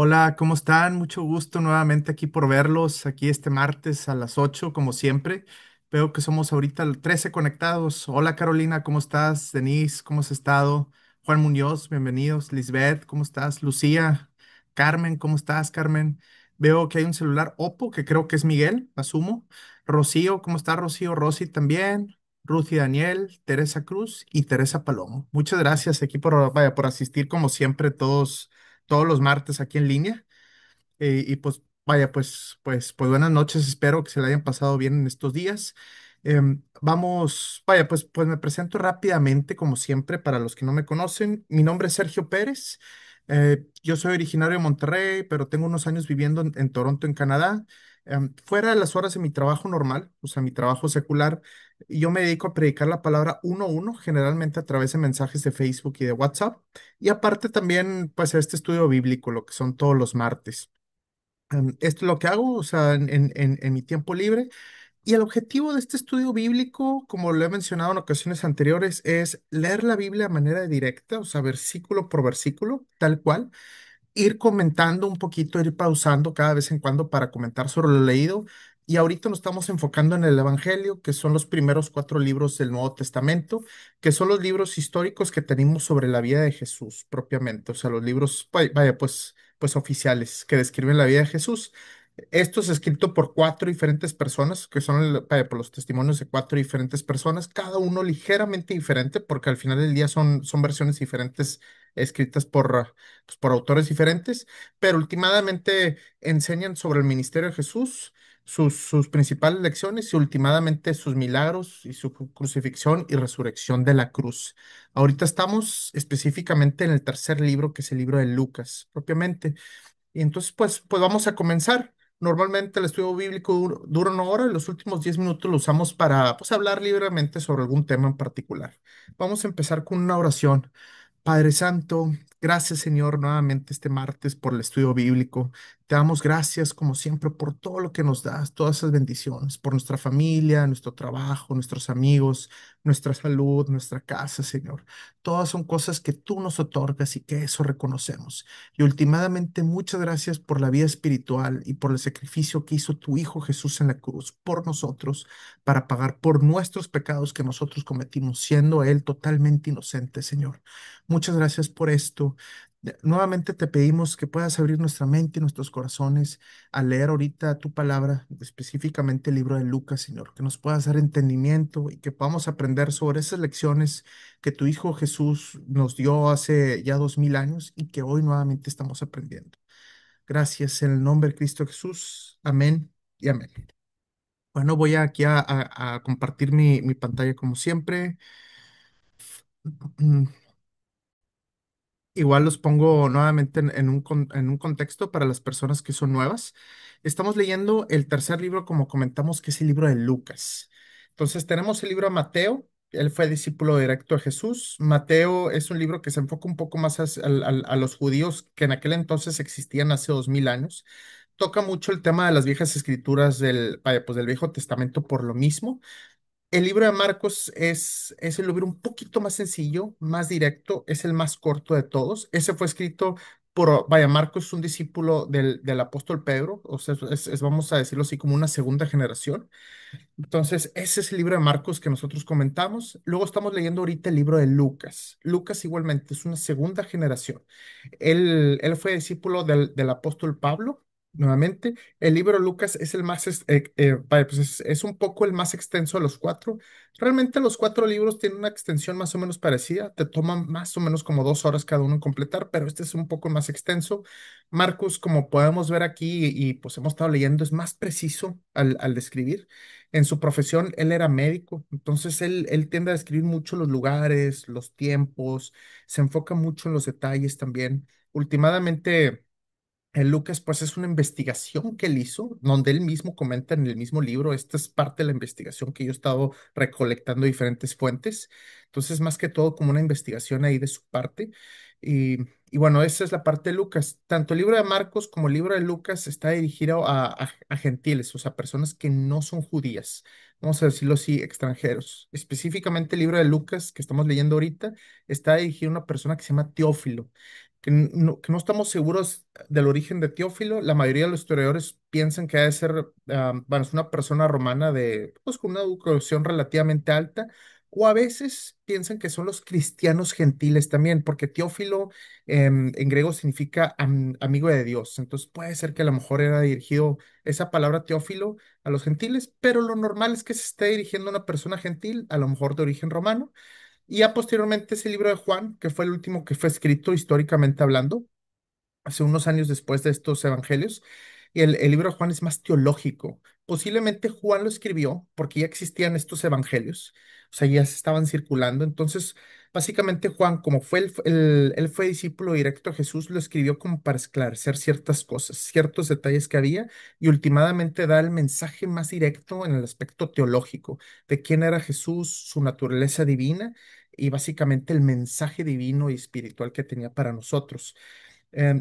Hola, ¿cómo están? Mucho gusto nuevamente aquí por verlos, aquí este martes a las 8, como siempre. Veo que somos ahorita 13 conectados. Hola Carolina, ¿cómo estás? Denise, ¿cómo has estado? Juan Muñoz, bienvenidos. Lisbeth, ¿cómo estás? Lucía, Carmen, ¿cómo estás, Carmen? Veo que hay un celular Oppo, que creo que es Miguel, asumo. Rocío, ¿cómo está Rocío? Rosy también. Ruth y Daniel, Teresa Cruz y Teresa Palomo. Muchas gracias aquí por asistir como siempre todos los martes aquí en línea. Y pues vaya, pues buenas noches, espero que se la hayan pasado bien en estos días. Vamos, vaya, pues me presento rápidamente, como siempre, para los que no me conocen. Mi nombre es Sergio Pérez. Yo soy originario de Monterrey, pero tengo unos años viviendo en Toronto, en Canadá. Fuera de las horas de mi trabajo normal, o sea, mi trabajo secular, yo me dedico a predicar la palabra uno a uno, generalmente a través de mensajes de Facebook y de WhatsApp. Y aparte también, pues, este estudio bíblico, lo que son todos los martes. Esto es lo que hago, o sea, en mi tiempo libre. Y el objetivo de este estudio bíblico, como lo he mencionado en ocasiones anteriores, es leer la Biblia de manera directa, o sea, versículo por versículo, tal cual, ir comentando un poquito, ir pausando cada vez en cuando para comentar sobre lo leído. Y ahorita nos estamos enfocando en el Evangelio, que son los primeros cuatro libros del Nuevo Testamento, que son los libros históricos que tenemos sobre la vida de Jesús propiamente, o sea, los libros, vaya, pues oficiales que describen la vida de Jesús. Esto es escrito por cuatro diferentes personas, que son vaya, por los testimonios de cuatro diferentes personas, cada uno ligeramente diferente, porque al final del día son versiones diferentes escritas por autores diferentes, pero últimamente enseñan sobre el ministerio de Jesús, sus principales lecciones y últimamente sus milagros y su crucifixión y resurrección de la cruz. Ahorita estamos específicamente en el tercer libro, que es el libro de Lucas, propiamente. Y entonces, pues vamos a comenzar. Normalmente el estudio bíblico dura una hora y los últimos 10 minutos lo usamos para, pues, hablar libremente sobre algún tema en particular. Vamos a empezar con una oración. Padre Santo, gracias Señor nuevamente este martes por el estudio bíblico. Te damos gracias como siempre por todo lo que nos das, todas esas bendiciones, por nuestra familia, nuestro trabajo, nuestros amigos, nuestra salud, nuestra casa, Señor. Todas son cosas que tú nos otorgas y que eso reconocemos. Y últimamente muchas gracias por la vida espiritual y por el sacrificio que hizo tu Hijo Jesús en la cruz por nosotros para pagar por nuestros pecados que nosotros cometimos, siendo Él totalmente inocente, Señor. Muchas gracias por esto. Nuevamente te pedimos que puedas abrir nuestra mente y nuestros corazones a leer ahorita tu palabra, específicamente el libro de Lucas, Señor, que nos puedas dar entendimiento y que podamos aprender sobre esas lecciones que tu Hijo Jesús nos dio hace ya 2000 años y que hoy nuevamente estamos aprendiendo. Gracias en el nombre de Cristo Jesús. Amén y amén. Bueno, voy aquí a compartir mi pantalla como siempre. Igual los pongo nuevamente en un contexto para las personas que son nuevas. Estamos leyendo el tercer libro, como comentamos, que es el libro de Lucas. Entonces tenemos el libro de Mateo. Él fue discípulo directo de Jesús. Mateo es un libro que se enfoca un poco más a los judíos que en aquel entonces existían hace 2000 años. Toca mucho el tema de las viejas escrituras vaya, pues del Viejo Testamento por lo mismo. El libro de Marcos es el libro un poquito más sencillo, más directo, es el más corto de todos. Ese fue escrito vaya, Marcos es un discípulo del apóstol Pedro, o sea, vamos a decirlo así, como una segunda generación. Entonces, ese es el libro de Marcos que nosotros comentamos. Luego estamos leyendo ahorita el libro de Lucas. Lucas igualmente es una segunda generación. Él fue discípulo del apóstol Pablo. Nuevamente, el libro de Lucas es el más, vaya, pues es un poco el más extenso de los cuatro. Realmente los cuatro libros tienen una extensión más o menos parecida, te toman más o menos como 2 horas cada uno en completar, pero este es un poco más extenso. Marcos, como podemos ver aquí pues hemos estado leyendo, es más preciso al describir. En su profesión, él era médico, entonces él tiende a describir mucho los lugares, los tiempos, se enfoca mucho en los detalles también. Últimamente, el Lucas, pues es una investigación que él hizo, donde él mismo comenta en el mismo libro, esta es parte de la investigación que yo he estado recolectando de diferentes fuentes. Entonces, más que todo como una investigación ahí de su parte. Y, y bueno, esa es la parte de Lucas. Tanto el libro de Marcos como el libro de Lucas está dirigido a gentiles, o sea, personas que no son judías, vamos a decirlo así, extranjeros. Específicamente el libro de Lucas que estamos leyendo ahorita está dirigido a una persona que se llama Teófilo, que no estamos seguros del origen de Teófilo. La mayoría de los historiadores piensan que debe ser, bueno, es una persona romana de, pues, con una educación relativamente alta, o a veces piensan que son los cristianos gentiles también, porque Teófilo en griego significa amigo de Dios. Entonces puede ser que a lo mejor era dirigido esa palabra Teófilo a los gentiles, pero lo normal es que se esté dirigiendo a una persona gentil, a lo mejor de origen romano. Y ya posteriormente ese libro de Juan, que fue el último que fue escrito históricamente hablando, hace unos años después de estos evangelios. Y el libro de Juan es más teológico. Posiblemente Juan lo escribió porque ya existían estos evangelios, o sea, ya se estaban circulando. Entonces, básicamente Juan, como fue él fue discípulo directo a Jesús, lo escribió como para esclarecer ciertas cosas, ciertos detalles que había y últimamente dar el mensaje más directo en el aspecto teológico de quién era Jesús, su naturaleza divina y básicamente el mensaje divino y espiritual que tenía para nosotros.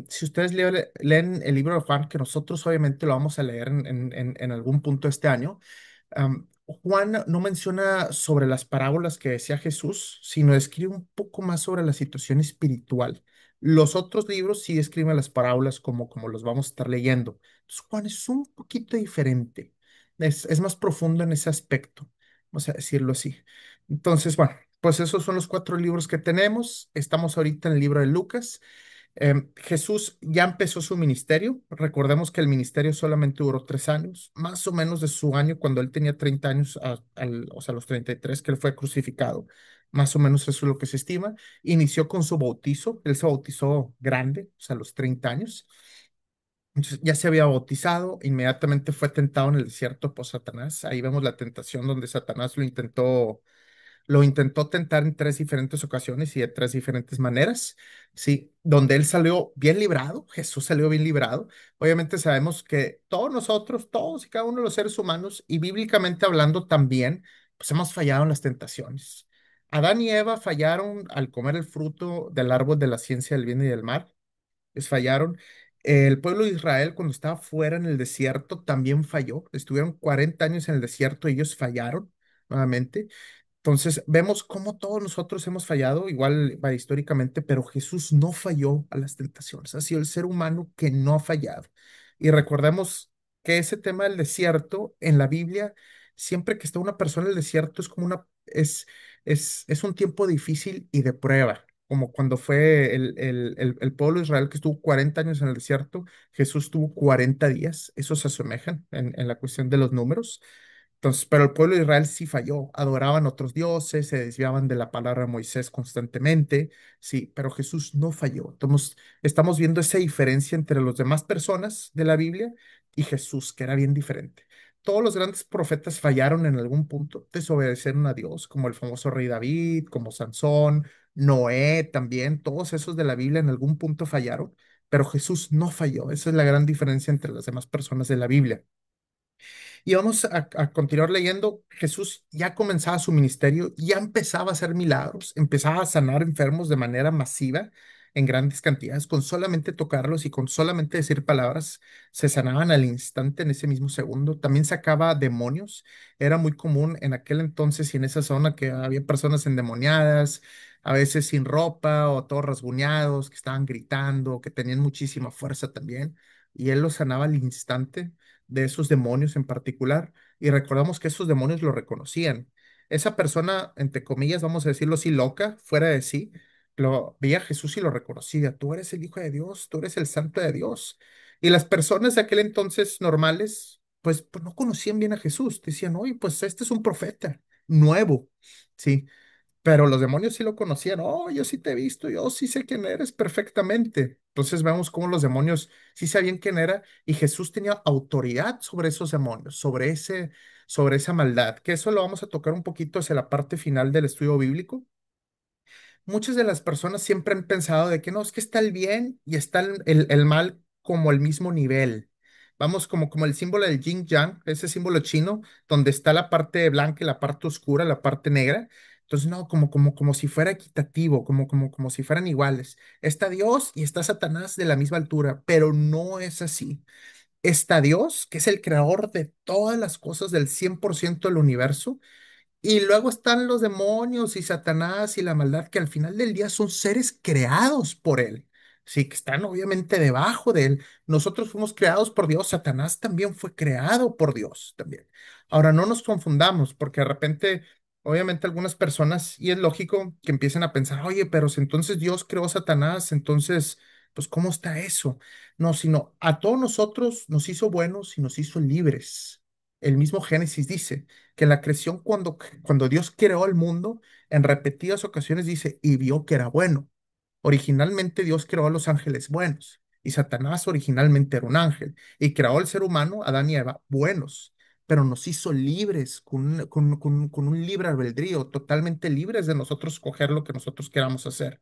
Si ustedes leen el libro de Juan, que nosotros obviamente lo vamos a leer en algún punto este año, Juan no menciona sobre las parábolas que decía Jesús, sino escribe un poco más sobre la situación espiritual. Los otros libros sí escriben las parábolas como los vamos a estar leyendo. Entonces, Juan es un poquito diferente, es más profundo en ese aspecto, vamos a decirlo así. Entonces, bueno, pues esos son los cuatro libros que tenemos. Estamos ahorita en el libro de Lucas. Jesús ya empezó su ministerio. Recordemos que el ministerio solamente duró 3 años, más o menos de su año cuando él tenía 30 años, o sea, los 33 que él fue crucificado. Más o menos eso es lo que se estima. Inició con su bautizo. Él se bautizó grande, o sea, a los 30 años. Entonces, ya se había bautizado, inmediatamente fue tentado en el desierto por Satanás. Ahí vemos la tentación donde Satanás lo intentó tentar en tres diferentes ocasiones y de tres diferentes maneras, sí, donde él salió bien librado, Jesús salió bien librado. Obviamente sabemos que todos nosotros, todos y cada uno de los seres humanos, y bíblicamente hablando también, pues hemos fallado en las tentaciones. Adán y Eva fallaron al comer el fruto del árbol de la ciencia del bien y del mal, les fallaron. El pueblo de Israel, cuando estaba fuera en el desierto, también falló. Estuvieron 40 años en el desierto, ellos fallaron nuevamente. Entonces, vemos cómo todos nosotros hemos fallado, igual va históricamente, pero Jesús no falló a las tentaciones. Ha sido el ser humano que no ha fallado. Y recordemos que ese tema del desierto en la Biblia, siempre que está una persona en el desierto, es como es un tiempo difícil y de prueba. Como cuando fue el pueblo de Israel que estuvo 40 años en el desierto, Jesús tuvo 40 días. Eso se asemejan en la cuestión de los números. Entonces, pero el pueblo de Israel sí falló, adoraban otros dioses, se desviaban de la palabra de Moisés constantemente, sí, pero Jesús no falló. Entonces, estamos viendo esa diferencia entre las demás personas de la Biblia y Jesús, que era bien diferente. Todos los grandes profetas fallaron en algún punto, desobedecieron a Dios, como el famoso rey David, como Sansón, Noé también, todos esos de la Biblia en algún punto fallaron, pero Jesús no falló. Esa es la gran diferencia entre las demás personas de la Biblia. Y vamos a continuar leyendo. Jesús ya comenzaba su ministerio, ya empezaba a hacer milagros, empezaba a sanar enfermos de manera masiva, en grandes cantidades, con solamente tocarlos y con solamente decir palabras, se sanaban al instante, en ese mismo segundo. También sacaba demonios. Era muy común en aquel entonces y en esa zona que había personas endemoniadas, a veces sin ropa o todos rasguñados, que estaban gritando, que tenían muchísima fuerza también. Y él los sanaba al instante de esos demonios en particular, y recordamos que esos demonios lo reconocían. Esa persona, entre comillas, vamos a decirlo así, loca, fuera de sí, lo veía a Jesús y lo reconocía. Tú eres el Hijo de Dios, tú eres el Santo de Dios. Y las personas de aquel entonces normales, pues no conocían bien a Jesús. Decían, oye, pues este es un profeta nuevo, ¿sí? Pero los demonios sí lo conocían. Oh, yo sí te he visto, yo sí sé quién eres perfectamente. Entonces vemos cómo los demonios sí sabían quién era y Jesús tenía autoridad sobre esos demonios, sobre esa maldad, que eso lo vamos a tocar un poquito hacia la parte final del estudio bíblico. Muchas de las personas siempre han pensado de que no, es que está el bien y está el mal como el mismo nivel. Vamos como el símbolo del yin yang, ese símbolo chino, donde está la parte blanca y la parte oscura, la parte negra. Entonces, no, como si fuera equitativo, como si fueran iguales. Está Dios y está Satanás de la misma altura, pero no es así. Está Dios, que es el creador de todas las cosas del 100% del universo, y luego están los demonios y Satanás y la maldad, que al final del día son seres creados por él. Sí, que están obviamente debajo de él. Nosotros fuimos creados por Dios, Satanás también fue creado por Dios también. Ahora, no nos confundamos, porque de repente, obviamente algunas personas, y es lógico que empiecen a pensar, oye, pero si entonces Dios creó a Satanás, entonces, pues, ¿cómo está eso? No, sino a todos nosotros nos hizo buenos y nos hizo libres. El mismo Génesis dice que la creación cuando Dios creó el mundo, en repetidas ocasiones dice, y vio que era bueno. Originalmente Dios creó a los ángeles buenos y Satanás originalmente era un ángel y creó al ser humano, Adán y Eva, buenos, pero nos hizo libres con un libre albedrío, totalmente libres de nosotros escoger lo que nosotros queramos hacer.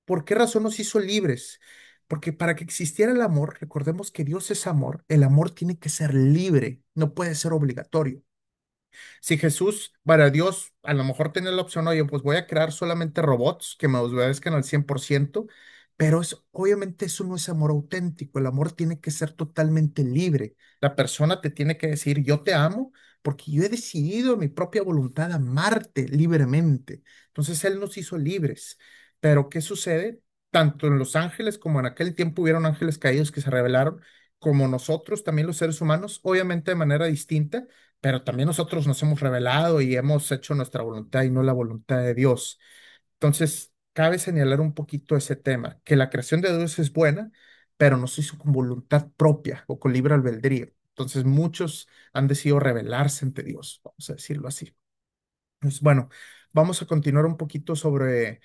¿Por qué razón nos hizo libres? Porque para que existiera el amor, recordemos que Dios es amor, el amor tiene que ser libre, no puede ser obligatorio. Si Jesús, para Dios, a lo mejor tenía la opción, oye, pues voy a crear solamente robots que me obedezcan al 100%, pero obviamente eso no es amor auténtico. El amor tiene que ser totalmente libre. La persona te tiene que decir, yo te amo porque yo he decidido en mi propia voluntad amarte libremente. Entonces Él nos hizo libres. Pero ¿qué sucede? Tanto en los ángeles como en aquel tiempo hubieron ángeles caídos que se rebelaron, como nosotros, también los seres humanos, obviamente de manera distinta, pero también nosotros nos hemos revelado y hemos hecho nuestra voluntad y no la voluntad de Dios. Entonces, cabe señalar un poquito ese tema, que la creación de Dios es buena, pero nos hizo con voluntad propia o con libre albedrío. Entonces, muchos han decidido rebelarse ante Dios, vamos a decirlo así. Pues bueno, vamos a continuar un poquito sobre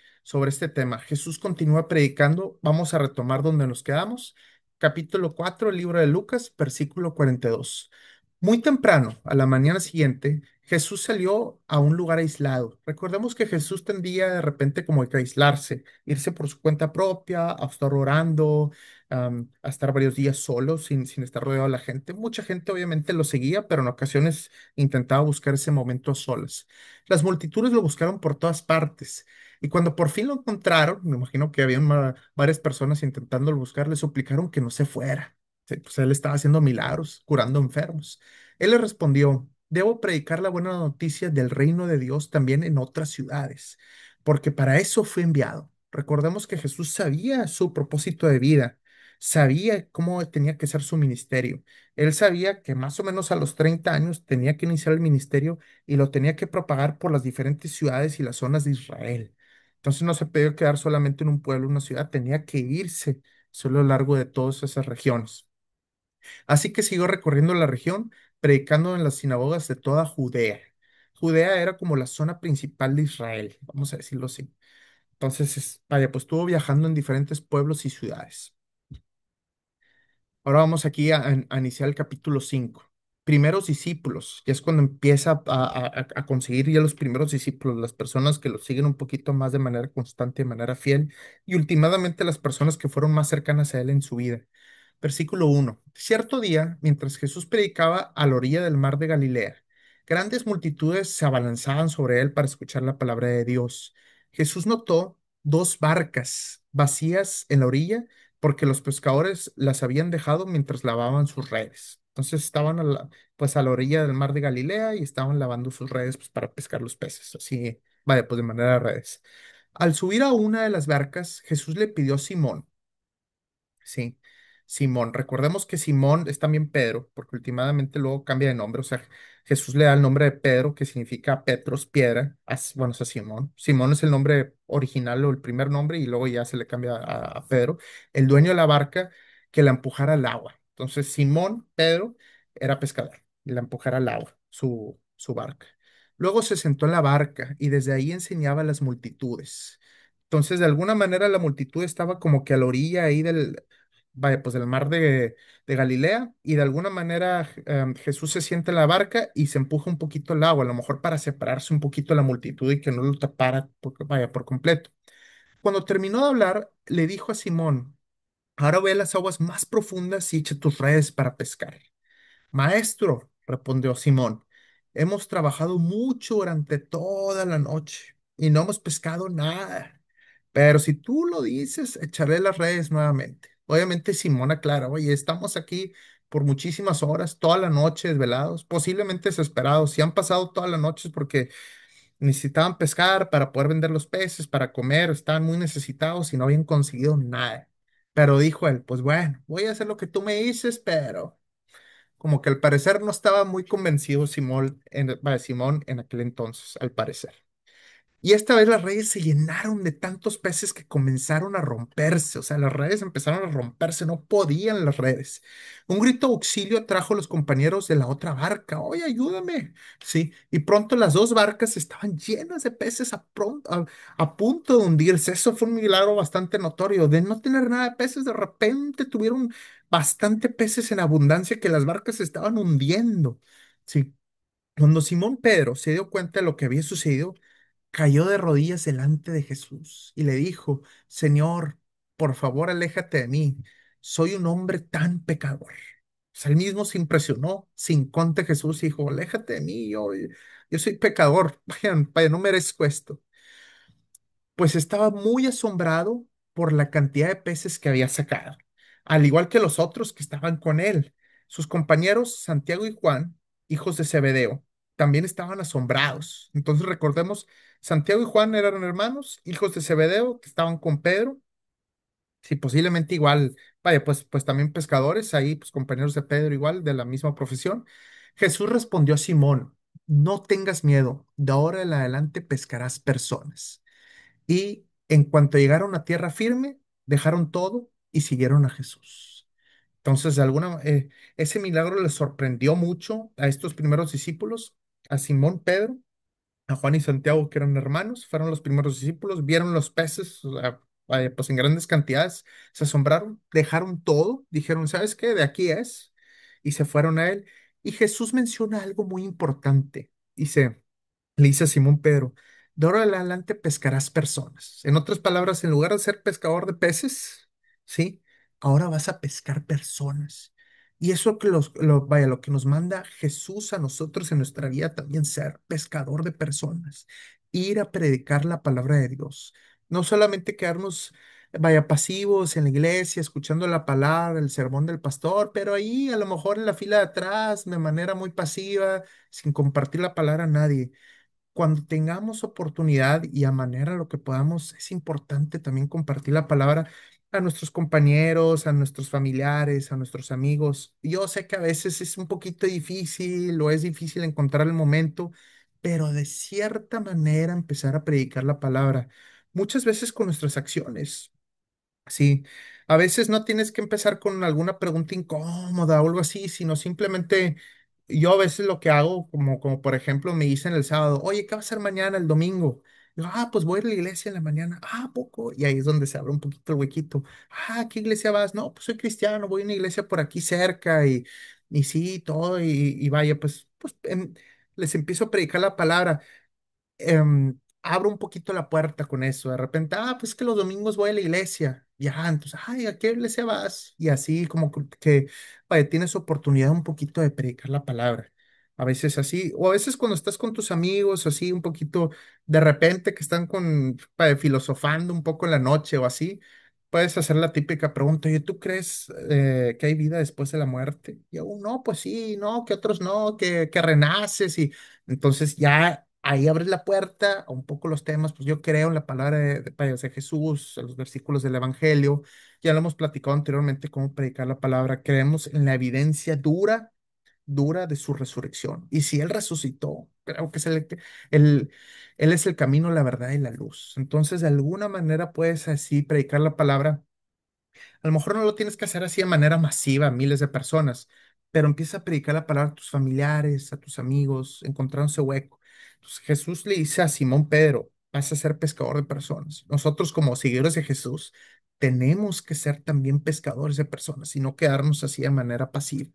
este tema. Jesús continúa predicando. Vamos a retomar donde nos quedamos. Capítulo 4, el libro de Lucas, versículo 42. Muy temprano, a la mañana siguiente, Jesús salió a un lugar aislado. Recordemos que Jesús tendía de repente como que a aislarse, irse por su cuenta propia, a estar orando, a estar varios días solo, sin estar rodeado de la gente. Mucha gente obviamente lo seguía, pero en ocasiones intentaba buscar ese momento a solas. Las multitudes lo buscaron por todas partes. Y cuando por fin lo encontraron, me imagino que habían varias personas intentando buscar, le suplicaron que no se fuera. Sí, pues él estaba haciendo milagros, curando enfermos. Él le respondió, debo predicar la buena noticia del reino de Dios también en otras ciudades, porque para eso fue enviado. Recordemos que Jesús sabía su propósito de vida, sabía cómo tenía que ser su ministerio. Él sabía que más o menos a los 30 años tenía que iniciar el ministerio y lo tenía que propagar por las diferentes ciudades y las zonas de Israel. Entonces no se podía quedar solamente en un pueblo, una ciudad, tenía que irse solo a lo largo de todas esas regiones. Así que siguió recorriendo la región, predicando en las sinagogas de toda Judea. Judea era como la zona principal de Israel, vamos a decirlo así. Entonces, vaya, pues estuvo viajando en diferentes pueblos y ciudades. Ahora vamos aquí a iniciar el capítulo 5. Primeros discípulos, que es cuando empieza a conseguir ya los primeros discípulos, las personas que lo siguen un poquito más de manera constante, de manera fiel, y últimamente las personas que fueron más cercanas a él en su vida. Versículo 1. Cierto día, mientras Jesús predicaba a la orilla del mar de Galilea, grandes multitudes se abalanzaban sobre él para escuchar la palabra de Dios. Jesús notó dos barcas vacías en la orilla porque los pescadores las habían dejado mientras lavaban sus redes. Entonces estaban pues a la orilla del mar de Galilea y estaban lavando sus redes pues, para pescar los peces. Así, vaya, pues de manera de redes. Al subir a una de las barcas, Jesús le pidió a Simón, sí, Simón. Recordemos que Simón es también Pedro, porque últimamente luego cambia de nombre. O sea, Jesús le da el nombre de Pedro, que significa Petros, piedra. Bueno, es a Simón. Simón es el nombre original o el primer nombre, y luego ya se le cambia a Pedro, el dueño de la barca que la empujara al agua. Entonces, Simón, Pedro, era pescador y la empujara al agua, su barca. Luego se sentó en la barca y desde ahí enseñaba a las multitudes. Entonces, de alguna manera, la multitud estaba como que a la orilla ahí vaya, pues del mar de Galilea, y de alguna manera Jesús se sienta en la barca y se empuja un poquito el agua, a lo mejor para separarse un poquito de la multitud y que no lo tapara, vaya, por completo. Cuando terminó de hablar, le dijo a Simón, ahora ve a las aguas más profundas y echa tus redes para pescar. Maestro, respondió Simón, hemos trabajado mucho durante toda la noche y no hemos pescado nada. Pero si tú lo dices, echaré las redes nuevamente. Obviamente Simón aclara, oye, estamos aquí por muchísimas horas, toda la noche desvelados, posiblemente desesperados. Si han pasado todas las noches porque necesitaban pescar para poder vender los peces, para comer, estaban muy necesitados y no habían conseguido nada. Pero dijo él, pues bueno, voy a hacer lo que tú me dices, pero como que al parecer no estaba muy convencido Simón en aquel entonces, al parecer. Y esta vez las redes se llenaron de tantos peces que comenzaron a romperse, o sea, las redes empezaron a romperse, no podían las redes. Un grito de auxilio trajo a los compañeros de la otra barca, oye, ayúdame. Sí, y pronto las dos barcas estaban llenas de peces a punto de hundirse. Eso fue un milagro bastante notorio. De no tener nada de peces, de repente tuvieron bastante peces en abundancia que las barcas se estaban hundiendo. Sí. Cuando Simón Pedro se dio cuenta de lo que había sucedido, cayó de rodillas delante de Jesús y le dijo, Señor, por favor, aléjate de mí. Soy un hombre tan pecador. O sea, él mismo se impresionó, sin conte Jesús y dijo, aléjate de mí, yo soy pecador, vaya, vaya, no merezco esto. Pues estaba muy asombrado por la cantidad de peces que había sacado, al igual que los otros que estaban con él. Sus compañeros, Santiago y Juan, hijos de Zebedeo, también estaban asombrados. Entonces recordemos, Santiago y Juan eran hermanos, hijos de Zebedeo, que estaban con Pedro, sí, posiblemente igual, vaya, pues también pescadores, ahí pues compañeros de Pedro igual, de la misma profesión. Jesús respondió a Simón, no tengas miedo, de ahora en adelante pescarás personas. Y en cuanto llegaron a tierra firme, dejaron todo y siguieron a Jesús. Entonces, ese milagro les sorprendió mucho a estos primeros discípulos, a Simón Pedro, a Juan y Santiago, que eran hermanos, fueron los primeros discípulos, vieron los peces, o sea, vaya, pues en grandes cantidades, se asombraron, dejaron todo, dijeron, ¿sabes qué? De aquí es, y se fueron a él. Y Jesús menciona algo muy importante. Le dice a Simón Pedro, de ahora en adelante pescarás personas. En otras palabras, en lugar de ser pescador de peces, ¿sí? Ahora vas a pescar personas. Y eso vaya, lo que nos manda Jesús a nosotros en nuestra vida también ser pescador de personas, ir a predicar la palabra de Dios. No solamente quedarnos, vaya, pasivos en la iglesia, escuchando la palabra, el sermón del pastor, pero ahí a lo mejor en la fila de atrás, de manera muy pasiva, sin compartir la palabra a nadie. Cuando tengamos oportunidad y a manera lo que podamos, es importante también compartir la palabra a nuestros compañeros, a nuestros familiares, a nuestros amigos. Yo sé que a veces es un poquito difícil o es difícil encontrar el momento, pero de cierta manera empezar a predicar la palabra, muchas veces con nuestras acciones. Sí, a veces no tienes que empezar con alguna pregunta incómoda o algo así, sino simplemente yo a veces lo que hago, como por ejemplo me dicen el sábado, oye, ¿qué va a hacer mañana, el domingo? Digo, pues voy a ir a la iglesia en la mañana. ¿A poco? Y ahí es donde se abre un poquito el huequito. ¿A qué iglesia vas? No, pues soy cristiano, voy a una iglesia por aquí cerca y sí, todo, y vaya, les empiezo a predicar la palabra. Abro un poquito la puerta con eso. De repente, pues que los domingos voy a la iglesia. Ya, entonces, ay, ¿a qué iglesia vas? Y así como vaya, tienes oportunidad un poquito de predicar la palabra. A veces así, o a veces cuando estás con tus amigos, así un poquito, de repente que están vaya, filosofando un poco en la noche o así, puedes hacer la típica pregunta, oye, ¿tú crees que hay vida después de la muerte? Y yo, no, pues sí, no, que otros no, que renaces y entonces ya ahí abres la puerta a un poco los temas, pues yo creo en la palabra de Jesús, en los versículos del Evangelio, ya lo hemos platicado anteriormente cómo predicar la palabra, creemos en la evidencia dura de su resurrección. Y si Él resucitó, creo que el- Él es el camino, la verdad y la luz. Entonces, de alguna manera puedes así predicar la palabra. A lo mejor no lo tienes que hacer así de manera masiva, a miles de personas, pero empieza a predicar la palabra a tus familiares, a tus amigos, encontrándose hueco. Entonces Jesús le dice a Simón Pedro, vas a ser pescador de personas. Nosotros como seguidores de Jesús tenemos que ser también pescadores de personas y no quedarnos así de manera pasiva.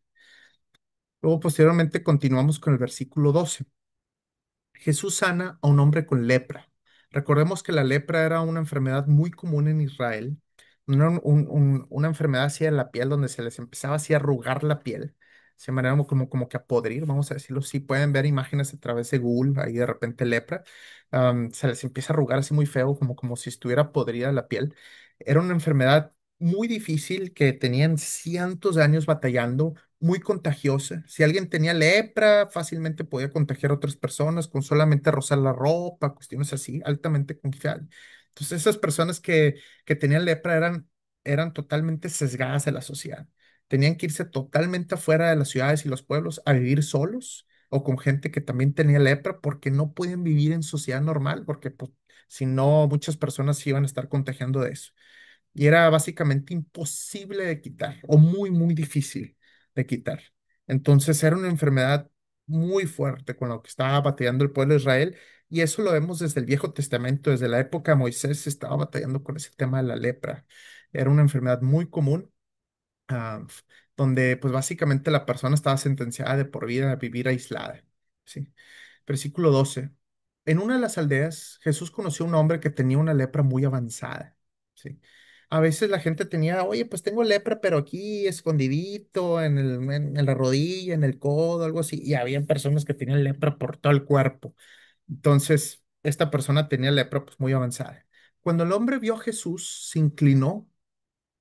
Luego posteriormente continuamos con el versículo 12. Jesús sana a un hombre con lepra. Recordemos que la lepra era una enfermedad muy común en Israel, una enfermedad así de la piel donde se les empezaba así a arrugar la piel. se manera como que a podrir, vamos a decirlo. Si pueden ver imágenes a través de Google, ahí de repente lepra, se les empieza a arrugar así muy feo, como si estuviera podrida la piel. Era una enfermedad muy difícil que tenían cientos de años batallando, muy contagiosa. Si alguien tenía lepra, fácilmente podía contagiar a otras personas con solamente rozar la ropa, cuestiones así, altamente confiables. Entonces, esas personas que tenían lepra eran totalmente sesgadas de la sociedad. Tenían que irse totalmente afuera de las ciudades y los pueblos a vivir solos o con gente que también tenía lepra porque no pueden vivir en sociedad normal, porque pues, si no, muchas personas se iban a estar contagiando de eso. Y era básicamente imposible de quitar o muy, muy difícil de quitar. Entonces era una enfermedad muy fuerte con lo que estaba batallando el pueblo de Israel. Y eso lo vemos desde el Viejo Testamento, desde la época de Moisés se estaba batallando con ese tema de la lepra. Era una enfermedad muy común, ah, donde pues básicamente la persona estaba sentenciada de por vida a vivir aislada. ¿Sí? Versículo 12. En una de las aldeas, Jesús conoció a un hombre que tenía una lepra muy avanzada. ¿Sí? A veces la gente tenía, oye, pues tengo lepra, pero aquí escondidito, en la rodilla, en el codo, algo así. Y había personas que tenían lepra por todo el cuerpo. Entonces, esta persona tenía lepra pues muy avanzada. Cuando el hombre vio a Jesús, se inclinó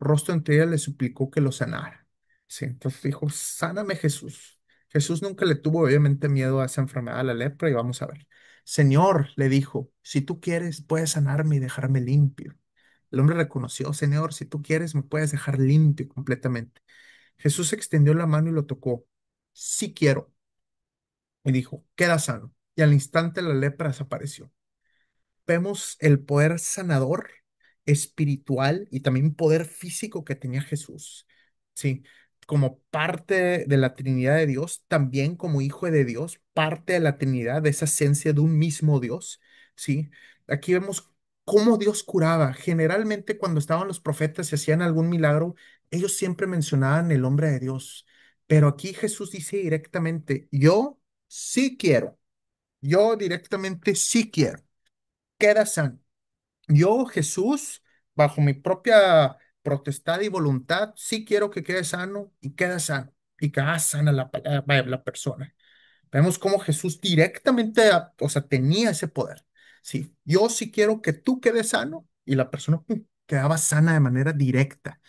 rostro entre ella le suplicó que lo sanara. Sí, entonces dijo, sáname Jesús. Jesús nunca le tuvo obviamente miedo a esa enfermedad, a la lepra, y vamos a ver. Señor, le dijo, si tú quieres, puedes sanarme y dejarme limpio. El hombre reconoció, Señor, si tú quieres, me puedes dejar limpio completamente. Jesús extendió la mano y lo tocó. Sí quiero. Y dijo, queda sano. Y al instante la lepra desapareció. Vemos el poder sanador espiritual y también poder físico que tenía Jesús. Sí, como parte de la Trinidad de Dios, también como hijo de Dios, parte de la Trinidad, de esa esencia de un mismo Dios. Sí, aquí vemos cómo Dios curaba. Generalmente cuando estaban los profetas y hacían algún milagro, ellos siempre mencionaban el nombre de Dios. Pero aquí Jesús dice directamente, yo sí quiero, yo directamente sí quiero, queda sano. Yo, Jesús, bajo mi propia potestad y voluntad, sí quiero que quede sano y queda sano y que haga sana la persona. Vemos cómo Jesús directamente, o sea, tenía ese poder. Sí, yo sí quiero que tú quedes sano y la persona pum, quedaba sana de manera directa.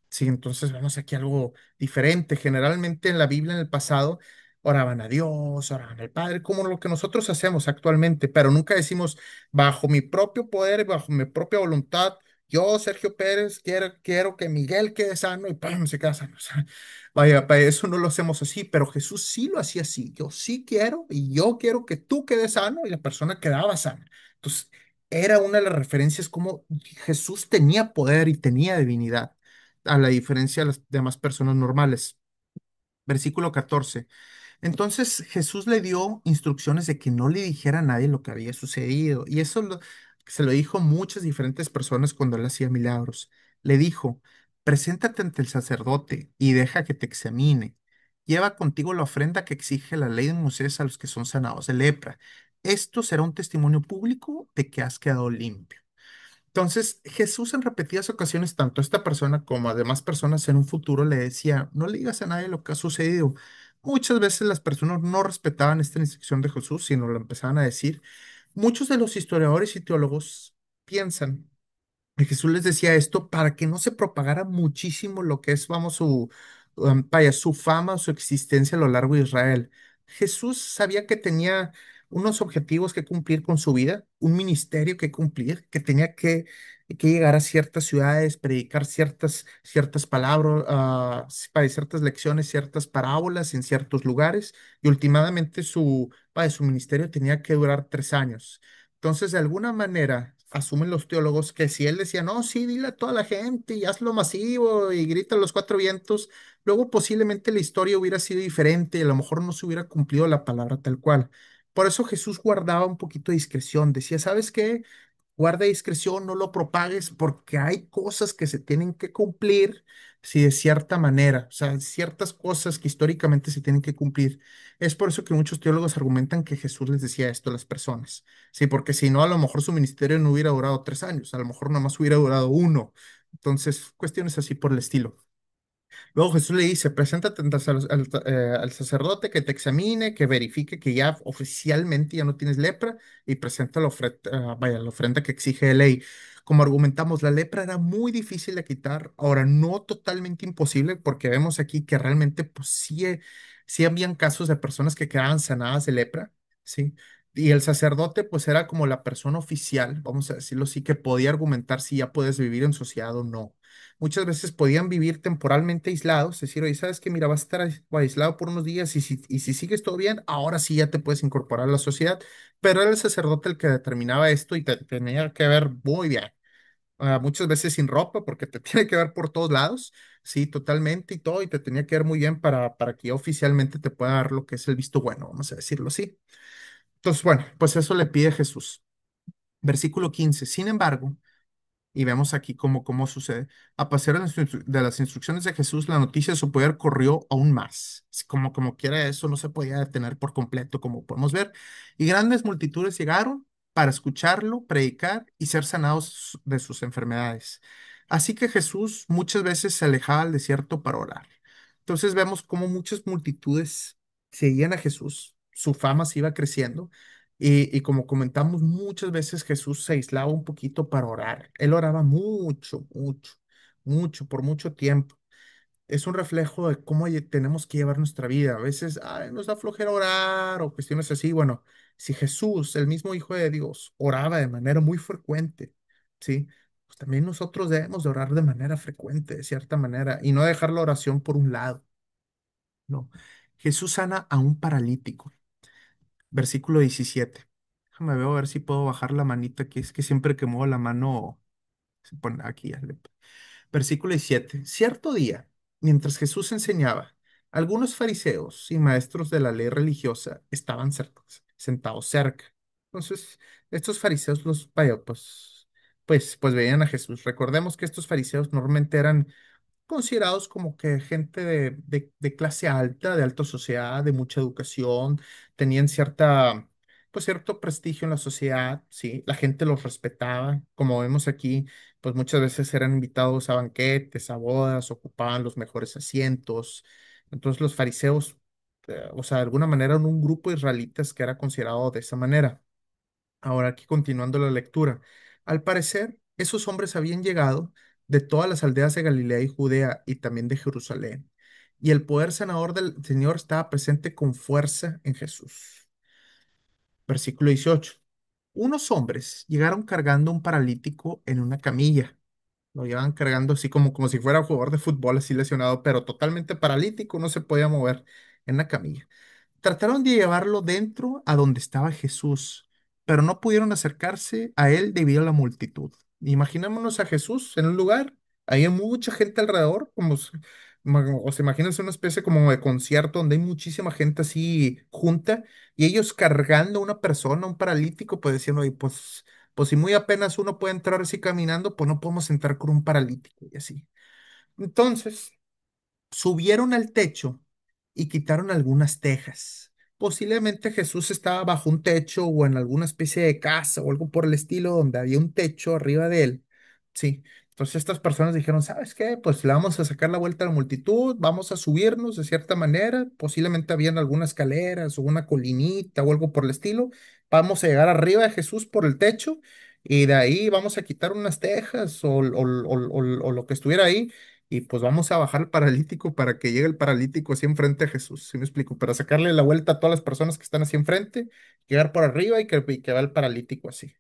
Sí, entonces vemos aquí algo diferente. Generalmente en la Biblia, en el pasado, oraban a Dios, oraban al Padre, como lo que nosotros hacemos actualmente, pero nunca decimos, bajo mi propio poder, bajo mi propia voluntad, yo, Sergio Pérez, quiero que Miguel quede sano y ¡pum! Se queda sano. O sea, vaya, para eso no lo hacemos así, pero Jesús sí lo hacía así. Yo sí quiero y yo quiero que tú quedes sano y la persona quedaba sana. Entonces, era una de las referencias como Jesús tenía poder y tenía divinidad a la diferencia de las demás personas normales. Versículo 14. Entonces Jesús le dio instrucciones de que no le dijera a nadie lo que había sucedido. Y eso se lo dijo muchas diferentes personas cuando él hacía milagros. Le dijo, preséntate ante el sacerdote y deja que te examine. Lleva contigo la ofrenda que exige la ley de Moisés a los que son sanados de lepra. Esto será un testimonio público de que has quedado limpio. Entonces, Jesús en repetidas ocasiones, tanto a esta persona como a demás personas en un futuro, le decía, no le digas a nadie lo que ha sucedido. Muchas veces las personas no respetaban esta instrucción de Jesús, sino lo empezaban a decir. Muchos de los historiadores y teólogos piensan y Jesús les decía esto para que no se propagara muchísimo lo que es, vamos, vaya, su fama, su existencia a lo largo de Israel. Jesús sabía que tenía unos objetivos que cumplir con su vida, un ministerio que cumplir, que tenía que llegar a ciertas ciudades, predicar ciertas palabras, para ciertas lecciones, ciertas parábolas en ciertos lugares, y últimamente vaya, su ministerio tenía que durar 3 años. Entonces, de alguna manera, asumen los teólogos que si él decía, no, sí, dile a toda la gente y hazlo masivo y grita a los cuatro vientos, luego posiblemente la historia hubiera sido diferente y a lo mejor no se hubiera cumplido la palabra tal cual. Por eso Jesús guardaba un poquito de discreción. Decía, ¿sabes qué? Guarda discreción, no lo propagues porque hay cosas que se tienen que cumplir, si de cierta manera, o sea, ciertas cosas que históricamente se tienen que cumplir. Es por eso que muchos teólogos argumentan que Jesús les decía esto a las personas. Sí, porque si no, a lo mejor su ministerio no hubiera durado 3 años, a lo mejor nada más hubiera durado uno. Entonces, cuestiones así por el estilo. Luego Jesús le dice, preséntate al sacerdote que te examine, que verifique que ya oficialmente ya no tienes lepra y presenta la ofrenda que exige de ley. Como argumentamos, la lepra era muy difícil de quitar, ahora no totalmente imposible, porque vemos aquí que realmente pues sí habían casos de personas que quedaban sanadas de lepra, ¿sí? Y el sacerdote pues era como la persona oficial, vamos a decirlo así, que podía argumentar si ya puedes vivir en sociedad o no. Muchas veces podían vivir temporalmente aislados, es decir, oye, sabes que mira, vas a estar aislado por unos días y si sigues todo bien, ahora sí ya te puedes incorporar a la sociedad, pero era el sacerdote el que determinaba esto y te tenía que ver muy bien, muchas veces sin ropa porque te tiene que ver por todos lados, sí, totalmente y todo, y te tenía que ver muy bien para que ya oficialmente te pueda dar lo que es el visto bueno, vamos a decirlo así. Entonces, bueno, pues eso le pide Jesús. Versículo 15. Sin embargo, y vemos aquí cómo sucede. A pesar de las instrucciones de Jesús, la noticia de su poder corrió aún más. Así como quiera eso, no se podía detener por completo, como podemos ver. Y grandes multitudes llegaron para escucharlo, predicar y ser sanados de sus enfermedades. Así que Jesús muchas veces se alejaba al desierto para orar. Entonces vemos cómo muchas multitudes seguían a Jesús, su fama se iba creciendo y como comentamos, muchas veces Jesús se aislaba un poquito para orar. Él oraba mucho, mucho, mucho, por mucho tiempo. Es un reflejo de cómo tenemos que llevar nuestra vida. A veces, ay, nos da flojera orar o cuestiones así. Bueno, si Jesús, el mismo Hijo de Dios, oraba de manera muy frecuente, ¿sí? Pues también nosotros debemos de orar de manera frecuente, de cierta manera, y no dejar la oración por un lado. No. Jesús sana a un paralítico. Versículo 17. Déjame ver a ver si puedo bajar la manita, que es que siempre que muevo la mano se pone aquí. Versículo 17. Cierto día, mientras Jesús enseñaba, algunos fariseos y maestros de la ley religiosa estaban sentados cerca. Entonces, estos fariseos vaya, pues veían a Jesús. Recordemos que estos fariseos normalmente eran considerados como que gente de clase alta, de alta sociedad, de mucha educación, tenían pues cierto prestigio en la sociedad, sí, la gente los respetaba, como vemos aquí, pues muchas veces eran invitados a banquetes, a bodas, ocupaban los mejores asientos, entonces los fariseos, o sea, de alguna manera eran un grupo de israelitas que era considerado de esa manera. Ahora aquí continuando la lectura. Al parecer, esos hombres habían llegado de todas las aldeas de Galilea y Judea y también de Jerusalén. Y el poder sanador del Señor estaba presente con fuerza en Jesús. Versículo 18. Unos hombres llegaron cargando un paralítico en una camilla. Lo llevaban cargando así como si fuera un jugador de fútbol, así lesionado, pero totalmente paralítico, no se podía mover en la camilla. Trataron de llevarlo dentro a donde estaba Jesús, pero no pudieron acercarse a él debido a la multitud. Imaginémonos a Jesús en un lugar, hay mucha gente alrededor, o se imagínense una especie como de concierto donde hay muchísima gente así junta y ellos cargando a una persona, un paralítico, pues diciendo, "Oye, pues si muy apenas uno puede entrar así caminando, pues no podemos entrar con un paralítico y así. Entonces, subieron al techo y quitaron algunas tejas. Posiblemente Jesús estaba bajo un techo o en alguna especie de casa o algo por el estilo donde había un techo arriba de él. Sí. Entonces estas personas dijeron, ¿sabes qué? Pues le vamos a sacar la vuelta a la multitud, vamos a subirnos de cierta manera. Posiblemente habían algunas escaleras o una colinita o algo por el estilo. Vamos a llegar arriba de Jesús por el techo y de ahí vamos a quitar unas tejas o lo que estuviera ahí y pues vamos a bajar al paralítico para que llegue el paralítico así enfrente a Jesús, ¿sí me explico? Para sacarle la vuelta a todas las personas que están así enfrente, llegar por arriba y que va el paralítico así.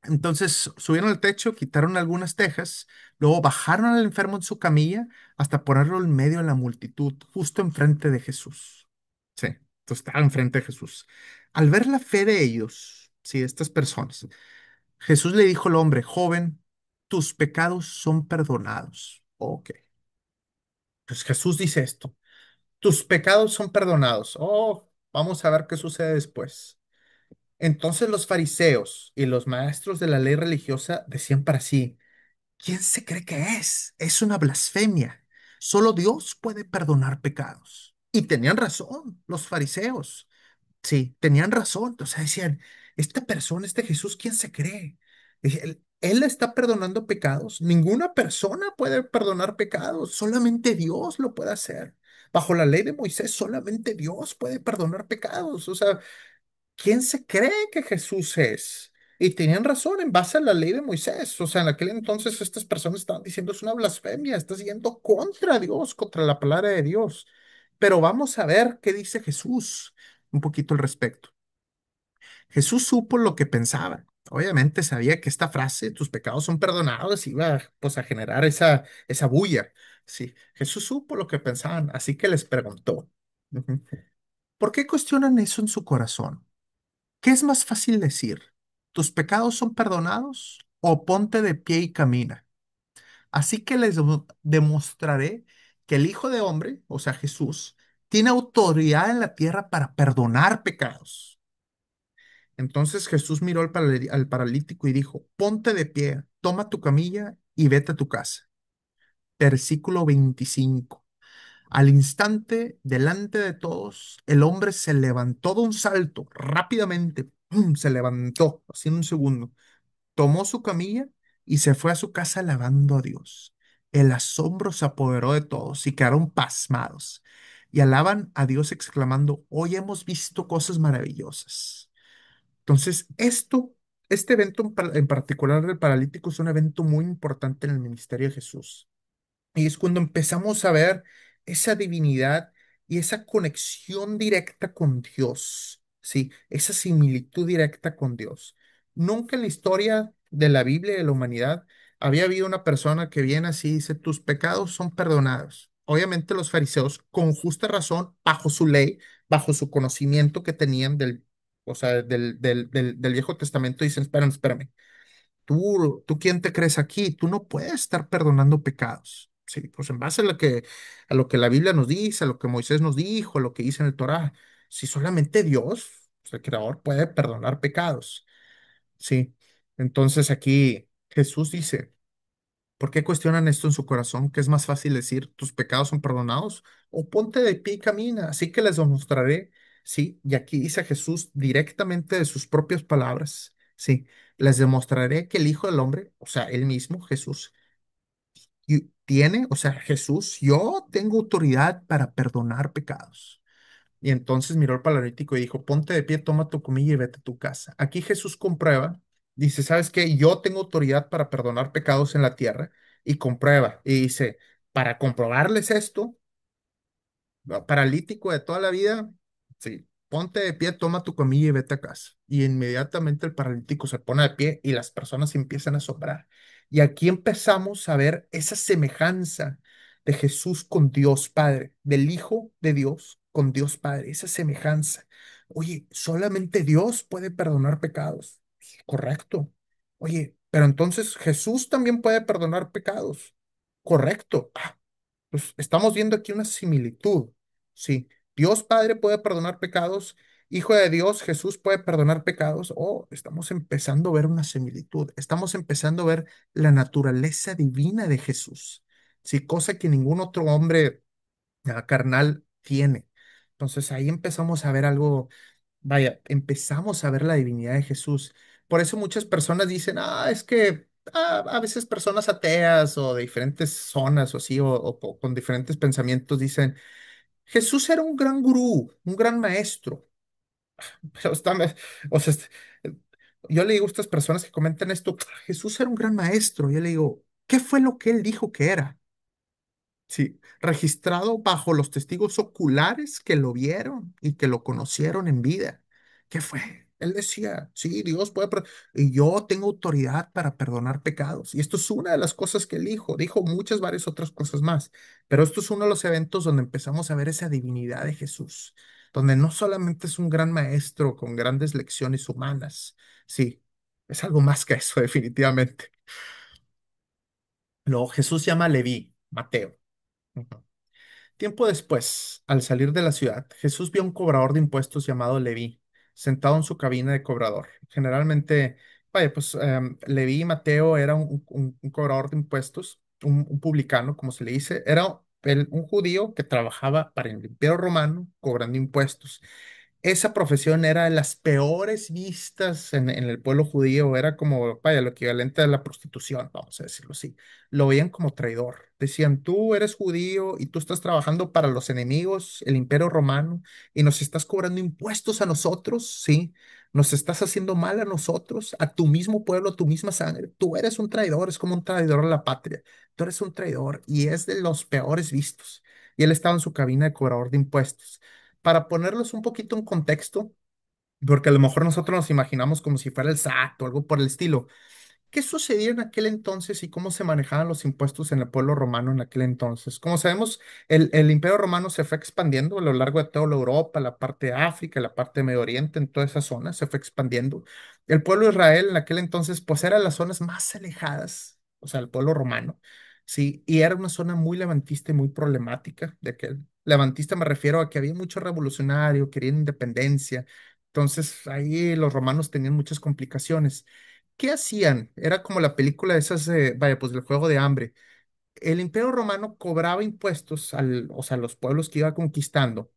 Entonces subieron al techo, quitaron algunas tejas, luego bajaron al enfermo en su camilla hasta ponerlo en medio de la multitud, justo enfrente de Jesús. Sí, entonces estaba enfrente de Jesús. Al ver la fe de ellos, sí, de estas personas, Jesús le dijo al hombre, joven, tus pecados son perdonados. Ok. Pues Jesús dice esto, tus pecados son perdonados. Oh, vamos a ver qué sucede después. Entonces los fariseos y los maestros de la ley religiosa decían para sí, ¿quién se cree que es? Es una blasfemia. Solo Dios puede perdonar pecados. Y tenían razón los fariseos. Sí, tenían razón. O sea, decían, esta persona, este Jesús, ¿quién se cree? Él está perdonando pecados. Ninguna persona puede perdonar pecados. Solamente Dios lo puede hacer. Bajo la ley de Moisés, solamente Dios puede perdonar pecados. O sea, ¿quién se cree que Jesús es? Y tenían razón en base a la ley de Moisés. O sea, en aquel entonces estas personas estaban diciendo es una blasfemia, estás yendo contra Dios, contra la palabra de Dios. Pero vamos a ver qué dice Jesús un poquito al respecto. Jesús supo lo que pensaban. Obviamente sabía que esta frase, tus pecados son perdonados, iba pues a generar esa bulla. Sí, Jesús supo lo que pensaban, así que les preguntó, ujú, ¿por qué cuestionan eso en su corazón? ¿Qué es más fácil decir? ¿Tus pecados son perdonados o ponte de pie y camina? Así que les demostraré que el Hijo de Hombre, o sea, Jesús, tiene autoridad en la tierra para perdonar pecados. Entonces Jesús miró al paralítico y dijo, ponte de pie, toma tu camilla y vete a tu casa. Versículo 25. Al instante, delante de todos, el hombre se levantó de un salto, rápidamente, ¡pum! Se levantó, así en un segundo, tomó su camilla y se fue a su casa alabando a Dios. El asombro se apoderó de todos y quedaron pasmados y alaban a Dios exclamando, hoy hemos visto cosas maravillosas. Entonces, este evento en particular del paralítico es un evento muy importante en el ministerio de Jesús. Y es cuando empezamos a ver esa divinidad y esa conexión directa con Dios, ¿sí? Esa similitud directa con Dios. Nunca en la historia de la Biblia y de la humanidad había habido una persona que viene así y dice, tus pecados son perdonados. Obviamente los fariseos, con justa razón, bajo su ley, bajo su conocimiento que tenían o sea, del Viejo Testamento, dicen, espérame, espérame. ¿Tú quién te crees aquí? Tú no puedes estar perdonando pecados. Sí, pues en base a lo que la Biblia nos dice, a lo que Moisés nos dijo, a lo que dice en el Torá, si solamente Dios, pues, el Creador, puede perdonar pecados. Sí, entonces aquí Jesús dice, ¿por qué cuestionan esto en su corazón? ¿Que es más fácil decir tus pecados son perdonados? O ponte de pie y camina, así que les demostraré. Sí, y aquí dice Jesús directamente de sus propias palabras. Sí, les demostraré que el Hijo del Hombre, o sea, él mismo, Jesús, y tiene, o sea, Jesús, yo tengo autoridad para perdonar pecados. Y entonces miró al paralítico y dijo, ponte de pie, toma tu comida y vete a tu casa. Aquí Jesús comprueba, dice, ¿sabes qué? Yo tengo autoridad para perdonar pecados en la tierra y comprueba. Y dice, para comprobarles esto, paralítico de toda la vida, sí, ponte de pie, toma tu camilla y vete a casa. Y inmediatamente el paralítico se pone de pie y las personas se empiezan a asombrar. Y aquí empezamos a ver esa semejanza de Jesús con Dios Padre, del Hijo de Dios con Dios Padre, esa semejanza. Oye, solamente Dios puede perdonar pecados. Correcto. Oye, pero entonces Jesús también puede perdonar pecados. Correcto. Pues estamos viendo aquí una similitud. Sí, Dios Padre puede perdonar pecados, Hijo de Dios, Jesús puede perdonar pecados. Oh, estamos empezando a ver una similitud. Estamos empezando a ver la naturaleza divina de Jesús. Sí, cosa que ningún otro hombre carnal tiene. Entonces ahí empezamos a ver algo, vaya, empezamos a ver la divinidad de Jesús. Por eso muchas personas dicen, es que a veces personas ateas o de diferentes zonas o así, o con diferentes pensamientos dicen, Jesús era un gran gurú, un gran maestro. Pero o sea, yo le digo a estas personas que comentan esto, Jesús era un gran maestro. Yo le digo, ¿qué fue lo que él dijo que era? Sí, registrado bajo los testigos oculares que lo vieron y que lo conocieron en vida. ¿Qué fue? Él decía, sí, Dios puede, y yo tengo autoridad para perdonar pecados. Y esto es una de las cosas que él dijo. Dijo muchas, varias otras cosas más. Pero esto es uno de los eventos donde empezamos a ver esa divinidad de Jesús, donde no solamente es un gran maestro con grandes lecciones humanas. Sí, es algo más que eso, definitivamente. Luego Jesús llama a Leví, Mateo. Ujú. Tiempo después, al salir de la ciudad, Jesús vio a un cobrador de impuestos llamado Leví, sentado en su cabina de cobrador. Generalmente, vaya, pues Leví Mateo era un cobrador de impuestos, un publicano, como se le dice, era un judío que trabajaba para el Imperio Romano cobrando impuestos. esa profesión era de las peores vistas en el pueblo judío, era como, vaya, lo equivalente a la prostitución, vamos a decirlo así. Lo veían como traidor. Decían, tú eres judío y tú estás trabajando para los enemigos, el imperio romano, y nos estás cobrando impuestos a nosotros, ¿sí? Nos estás haciendo mal a nosotros, a tu mismo pueblo, a tu misma sangre. Tú eres un traidor, es como un traidor a la patria. Tú eres un traidor y es de los peores vistos. Y él estaba en su cabina de cobrador de impuestos. Para ponerlos un poquito en contexto, porque a lo mejor nosotros nos imaginamos como si fuera el SAT o algo por el estilo. ¿Qué sucedía en aquel entonces y cómo se manejaban los impuestos en el pueblo romano en aquel entonces? Como sabemos, el imperio romano se fue expandiendo a lo largo de toda la Europa, la parte de África, la parte de Medio Oriente, en toda esa zona se fue expandiendo. El pueblo de Israel en aquel entonces, pues eran las zonas más alejadas, o sea, el pueblo romano, sí, y era una zona muy levantista y muy problemática de aquel. Levantista me refiero a que había mucho revolucionario, querían independencia, entonces ahí los romanos tenían muchas complicaciones. ¿Qué hacían? Era como la película de esas, vaya, pues del juego de hambre. El Imperio Romano cobraba impuestos o sea, los pueblos que iba conquistando,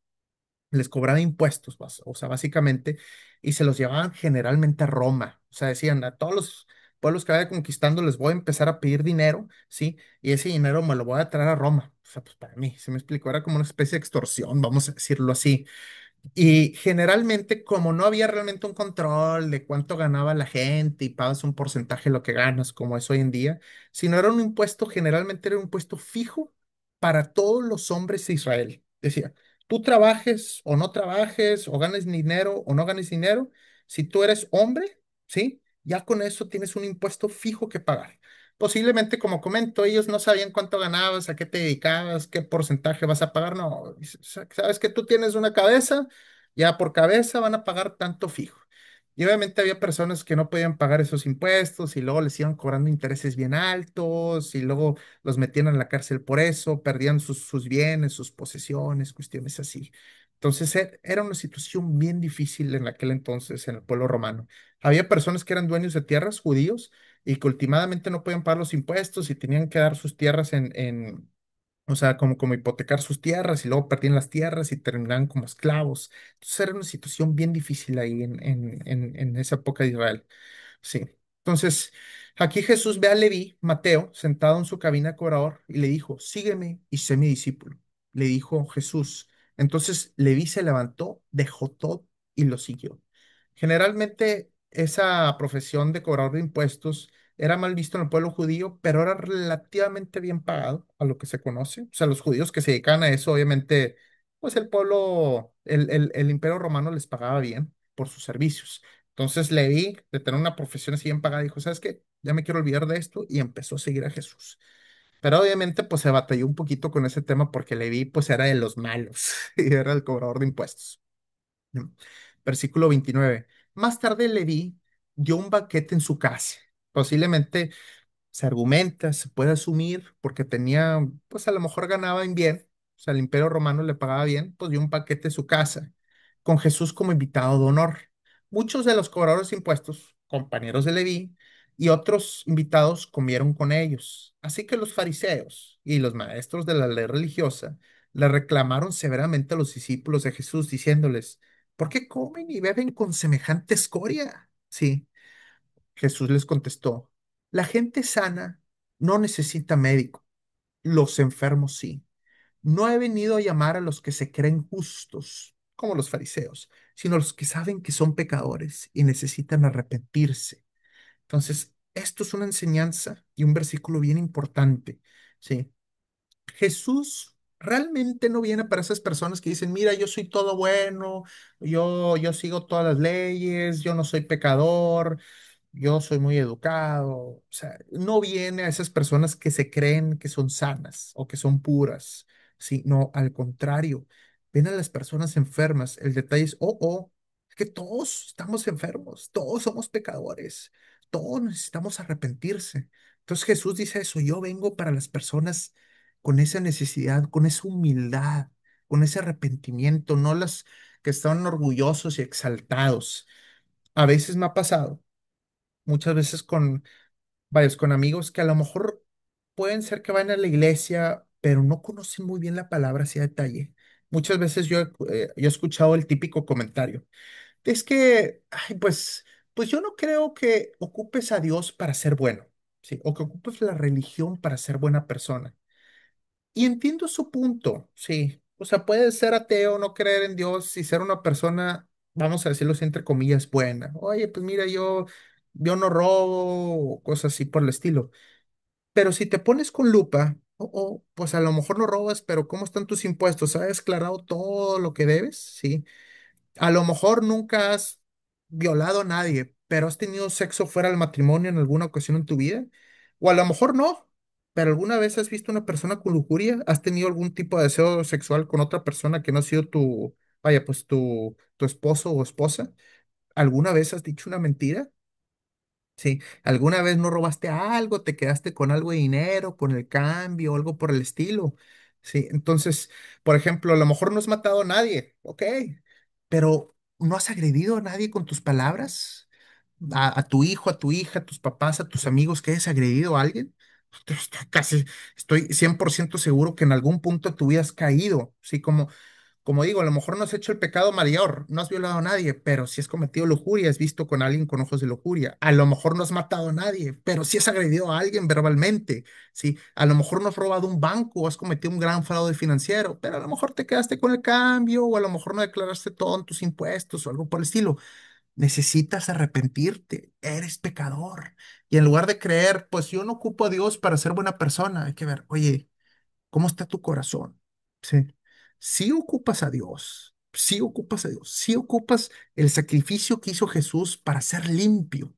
les cobraba impuestos, o sea, básicamente, y se los llevaban generalmente a Roma. O sea, decían, a todos los pueblos que vaya conquistando les voy a empezar a pedir dinero, ¿sí? Y ese dinero me lo voy a traer a Roma. O sea, pues para mí, se me explicó, era como una especie de extorsión, vamos a decirlo así. Y generalmente, como no había realmente un control de cuánto ganaba la gente y pagas un porcentaje de lo que ganas, como es hoy en día, sino era un impuesto, generalmente era un impuesto fijo para todos los hombres de Israel. Decía, tú trabajes o no trabajes, o ganes dinero o no ganes dinero, si tú eres hombre, ¿sí? Ya con eso tienes un impuesto fijo que pagar. Posiblemente, como comento, ellos no sabían cuánto ganabas, a qué te dedicabas, qué porcentaje vas a pagar. No, sabes que tú tienes una cabeza, ya por cabeza van a pagar tanto fijo. Y obviamente había personas que no podían pagar esos impuestos y luego les iban cobrando intereses bien altos y luego los metían en la cárcel por eso, perdían sus bienes, sus posesiones, cuestiones así. Entonces era una situación bien difícil en aquel entonces en el pueblo romano. Había personas que eran dueños de tierras, judíos, y que últimamente no podían pagar los impuestos y tenían que dar sus tierras o sea, como hipotecar sus tierras y luego perdían las tierras y terminaban como esclavos. Entonces era una situación bien difícil ahí en esa época de Israel. Sí. Entonces, aquí Jesús ve a Leví, Mateo, sentado en su cabina de cobrador y le dijo, sígueme y sé mi discípulo. Le dijo Jesús. Entonces Leví se levantó, dejó todo y lo siguió. Generalmente esa profesión de cobrador de impuestos era mal visto en el pueblo judío, pero era relativamente bien pagado a lo que se conoce. O sea, los judíos que se dedicaban a eso, obviamente, pues el pueblo, el imperio romano les pagaba bien por sus servicios. Entonces Leví, de tener una profesión así bien pagada, dijo, ¿sabes qué? Ya me quiero olvidar de esto y empezó a seguir a Jesús. Pero obviamente pues se batalló un poquito con ese tema porque Leví pues era de los malos y era el cobrador de impuestos. Versículo 29. Más tarde Leví dio un banquete en su casa. Posiblemente se argumenta, se puede asumir, porque tenía, pues a lo mejor ganaba bien, o sea, el Imperio Romano le pagaba bien, pues dio un paquete de su casa, con Jesús como invitado de honor. Muchos de los cobradores de impuestos, compañeros de Leví, y otros invitados comieron con ellos. Así que los fariseos y los maestros de la ley religiosa le reclamaron severamente a los discípulos de Jesús, diciéndoles, ¿por qué comen y beben con semejante escoria? Sí. Jesús les contestó, la gente sana no necesita médico, los enfermos sí. No he venido a llamar a los que se creen justos, como los fariseos, sino a los que saben que son pecadores y necesitan arrepentirse. Entonces, esto es una enseñanza y un versículo bien importante, ¿sí? Jesús realmente no viene para esas personas que dicen, mira, yo soy todo bueno, yo sigo todas las leyes, yo no soy pecador, yo soy muy educado. O sea, no viene a esas personas que se creen que son sanas o que son puras, sino al contrario, viene a las personas enfermas. El detalle es, es que todos estamos enfermos, todos somos pecadores, todos necesitamos arrepentirse. Entonces Jesús dice eso, yo vengo para las personas con esa necesidad, con esa humildad, con ese arrepentimiento, no las que están orgullosos y exaltados. A veces me ha pasado, muchas veces con amigos que a lo mejor pueden ser que vayan a la iglesia, pero no conocen muy bien la palabra así a detalle. muchas veces yo he escuchado el típico comentario. Es que, ay, pues yo no creo que ocupes a Dios para ser bueno, ¿sí? O que ocupes la religión para ser buena persona. Y entiendo su punto, sí. O sea, puedes ser ateo, no creer en Dios y ser una persona, vamos a decirlo así, entre comillas, buena. Oye, pues mira, yo no robo, o cosas así por el estilo. Pero si te pones con lupa, pues a lo mejor no robas, pero ¿cómo están tus impuestos? ¿Has declarado todo lo que debes? Sí. A lo mejor nunca has violado a nadie, pero has tenido sexo fuera del matrimonio en alguna ocasión en tu vida. O a lo mejor no, pero alguna vez has visto una persona con lujuria, has tenido algún tipo de deseo sexual con otra persona que no ha sido vaya, pues tu esposo o esposa. ¿Alguna vez has dicho una mentira? Sí, ¿alguna vez no robaste algo, te quedaste con algo de dinero, con el cambio, algo por el estilo? Sí, entonces, por ejemplo, a lo mejor no has matado a nadie, ok, pero ¿no has agredido a nadie con tus palabras? A tu hijo, a tu hija, a tus papás, a tus amigos, que hayas agredido a alguien. Casi estoy 100% seguro que en algún punto tú has caído, sí, como digo, a lo mejor no has hecho el pecado mayor, no has violado a nadie, pero si has cometido lujuria, has visto con alguien con ojos de lujuria. A lo mejor no has matado a nadie, pero si has agredido a alguien verbalmente, ¿sí? A lo mejor no has robado un banco o has cometido un gran fraude financiero, pero a lo mejor te quedaste con el cambio o a lo mejor no declaraste todo en tus impuestos o algo por el estilo. Necesitas arrepentirte, eres pecador. Y en lugar de creer, pues yo no ocupo a Dios para ser buena persona, hay que ver, oye, ¿cómo está tu corazón? Sí. Si ocupas a Dios, si ocupas a Dios, si ocupas el sacrificio que hizo Jesús para ser limpio,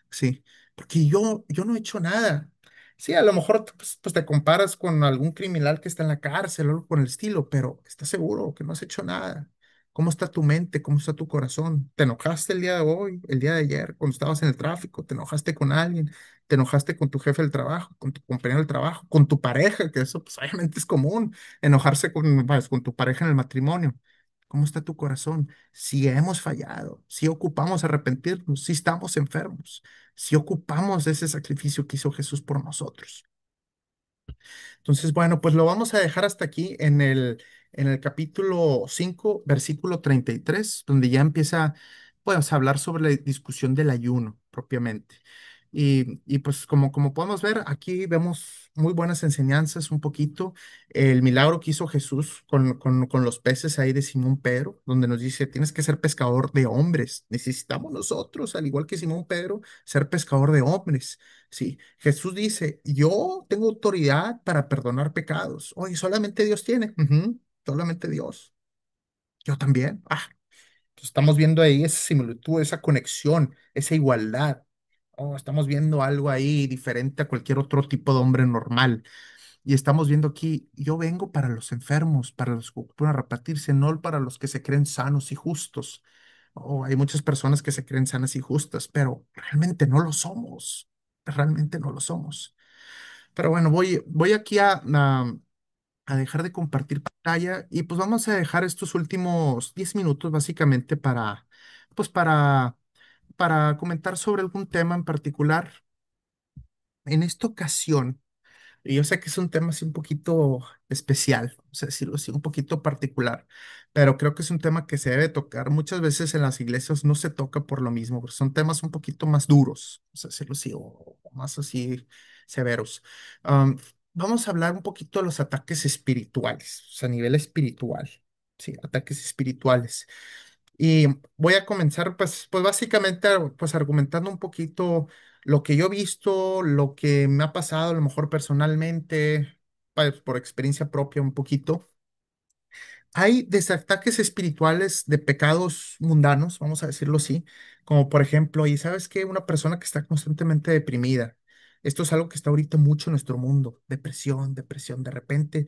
sí, porque yo no he hecho nada. Sí, a lo mejor pues te comparas con algún criminal que está en la cárcel o algo por el estilo, pero ¿estás seguro que no has hecho nada? ¿Cómo está tu mente? ¿Cómo está tu corazón? ¿Te enojaste el día de hoy, el día de ayer, cuando estabas en el tráfico? ¿Te enojaste con alguien? ¿Te enojaste con tu jefe del trabajo, con tu compañero del trabajo, con tu pareja? Que eso pues obviamente es común, enojarse con tu pareja en el matrimonio. ¿Cómo está tu corazón? Si hemos fallado, si ocupamos arrepentirnos, si estamos enfermos, si ocupamos ese sacrificio que hizo Jesús por nosotros. Entonces, bueno, pues lo vamos a dejar hasta aquí en el capítulo 5 versículo 33 donde ya empieza, pues, a hablar sobre la discusión del ayuno propiamente. Y pues como podemos ver, aquí vemos muy buenas enseñanzas, un poquito el milagro que hizo Jesús con los peces ahí de Simón Pedro, donde nos dice, tienes que ser pescador de hombres. Necesitamos nosotros, al igual que Simón Pedro, ser pescador de hombres. Sí, Jesús dice, yo tengo autoridad para perdonar pecados. Oye, solamente Dios tiene. Ujú, solamente Dios. Yo también. Estamos viendo ahí esa similitud, esa conexión, esa igualdad. Oh, estamos viendo algo ahí diferente a cualquier otro tipo de hombre normal. Y estamos viendo aquí, yo vengo para los enfermos, para los que ocupan repartirse, no para los que se creen sanos y justos. Oh, hay muchas personas que se creen sanas y justas, pero realmente no lo somos. Realmente no lo somos. Pero bueno, voy aquí a dejar de compartir pantalla y pues vamos a dejar estos últimos 10 minutos básicamente pues para comentar sobre algún tema en particular. En esta ocasión, y yo sé que es un tema así un poquito especial, o sea, decirlo así, un poquito particular, pero creo que es un tema que se debe tocar. Muchas veces en las iglesias no se toca por lo mismo, porque son temas un poquito más duros, o sea, decirlo así, o más así severos. Am, Vamos a hablar un poquito de los ataques espirituales, o sea, a nivel espiritual, sí, ataques espirituales. Y voy a comenzar, pues básicamente, pues argumentando un poquito lo que yo he visto, lo que me ha pasado, a lo mejor personalmente, pues, por experiencia propia un poquito. Hay desataques espirituales de pecados mundanos, vamos a decirlo así, como por ejemplo, y sabes que una persona que está constantemente deprimida, esto es algo que está ahorita mucho en nuestro mundo, depresión, depresión, de repente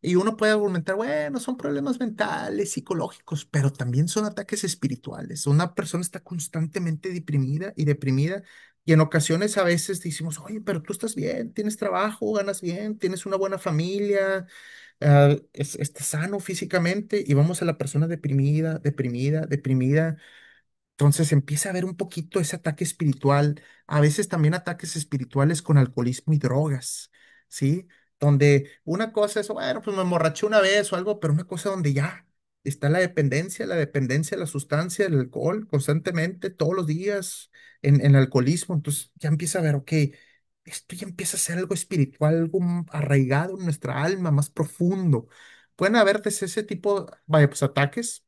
y uno puede argumentar, bueno, son problemas mentales, psicológicos, pero también son ataques espirituales. Una persona está constantemente deprimida y en ocasiones a veces decimos, oye, pero tú estás bien, tienes trabajo, ganas bien, tienes una buena familia, estás sano físicamente y vamos a la persona deprimida. Entonces empieza a haber un poquito ese ataque espiritual, a veces también ataques espirituales con alcoholismo y drogas, ¿sí? donde una cosa es, bueno, pues me emborraché una vez o algo, pero una cosa donde ya está la dependencia de la sustancia, del alcohol, constantemente, todos los días, en alcoholismo. Entonces ya empieza a ver, ok, esto ya empieza a ser algo espiritual, algo arraigado en nuestra alma, más profundo. Pueden haber desde ese tipo, vaya, pues ataques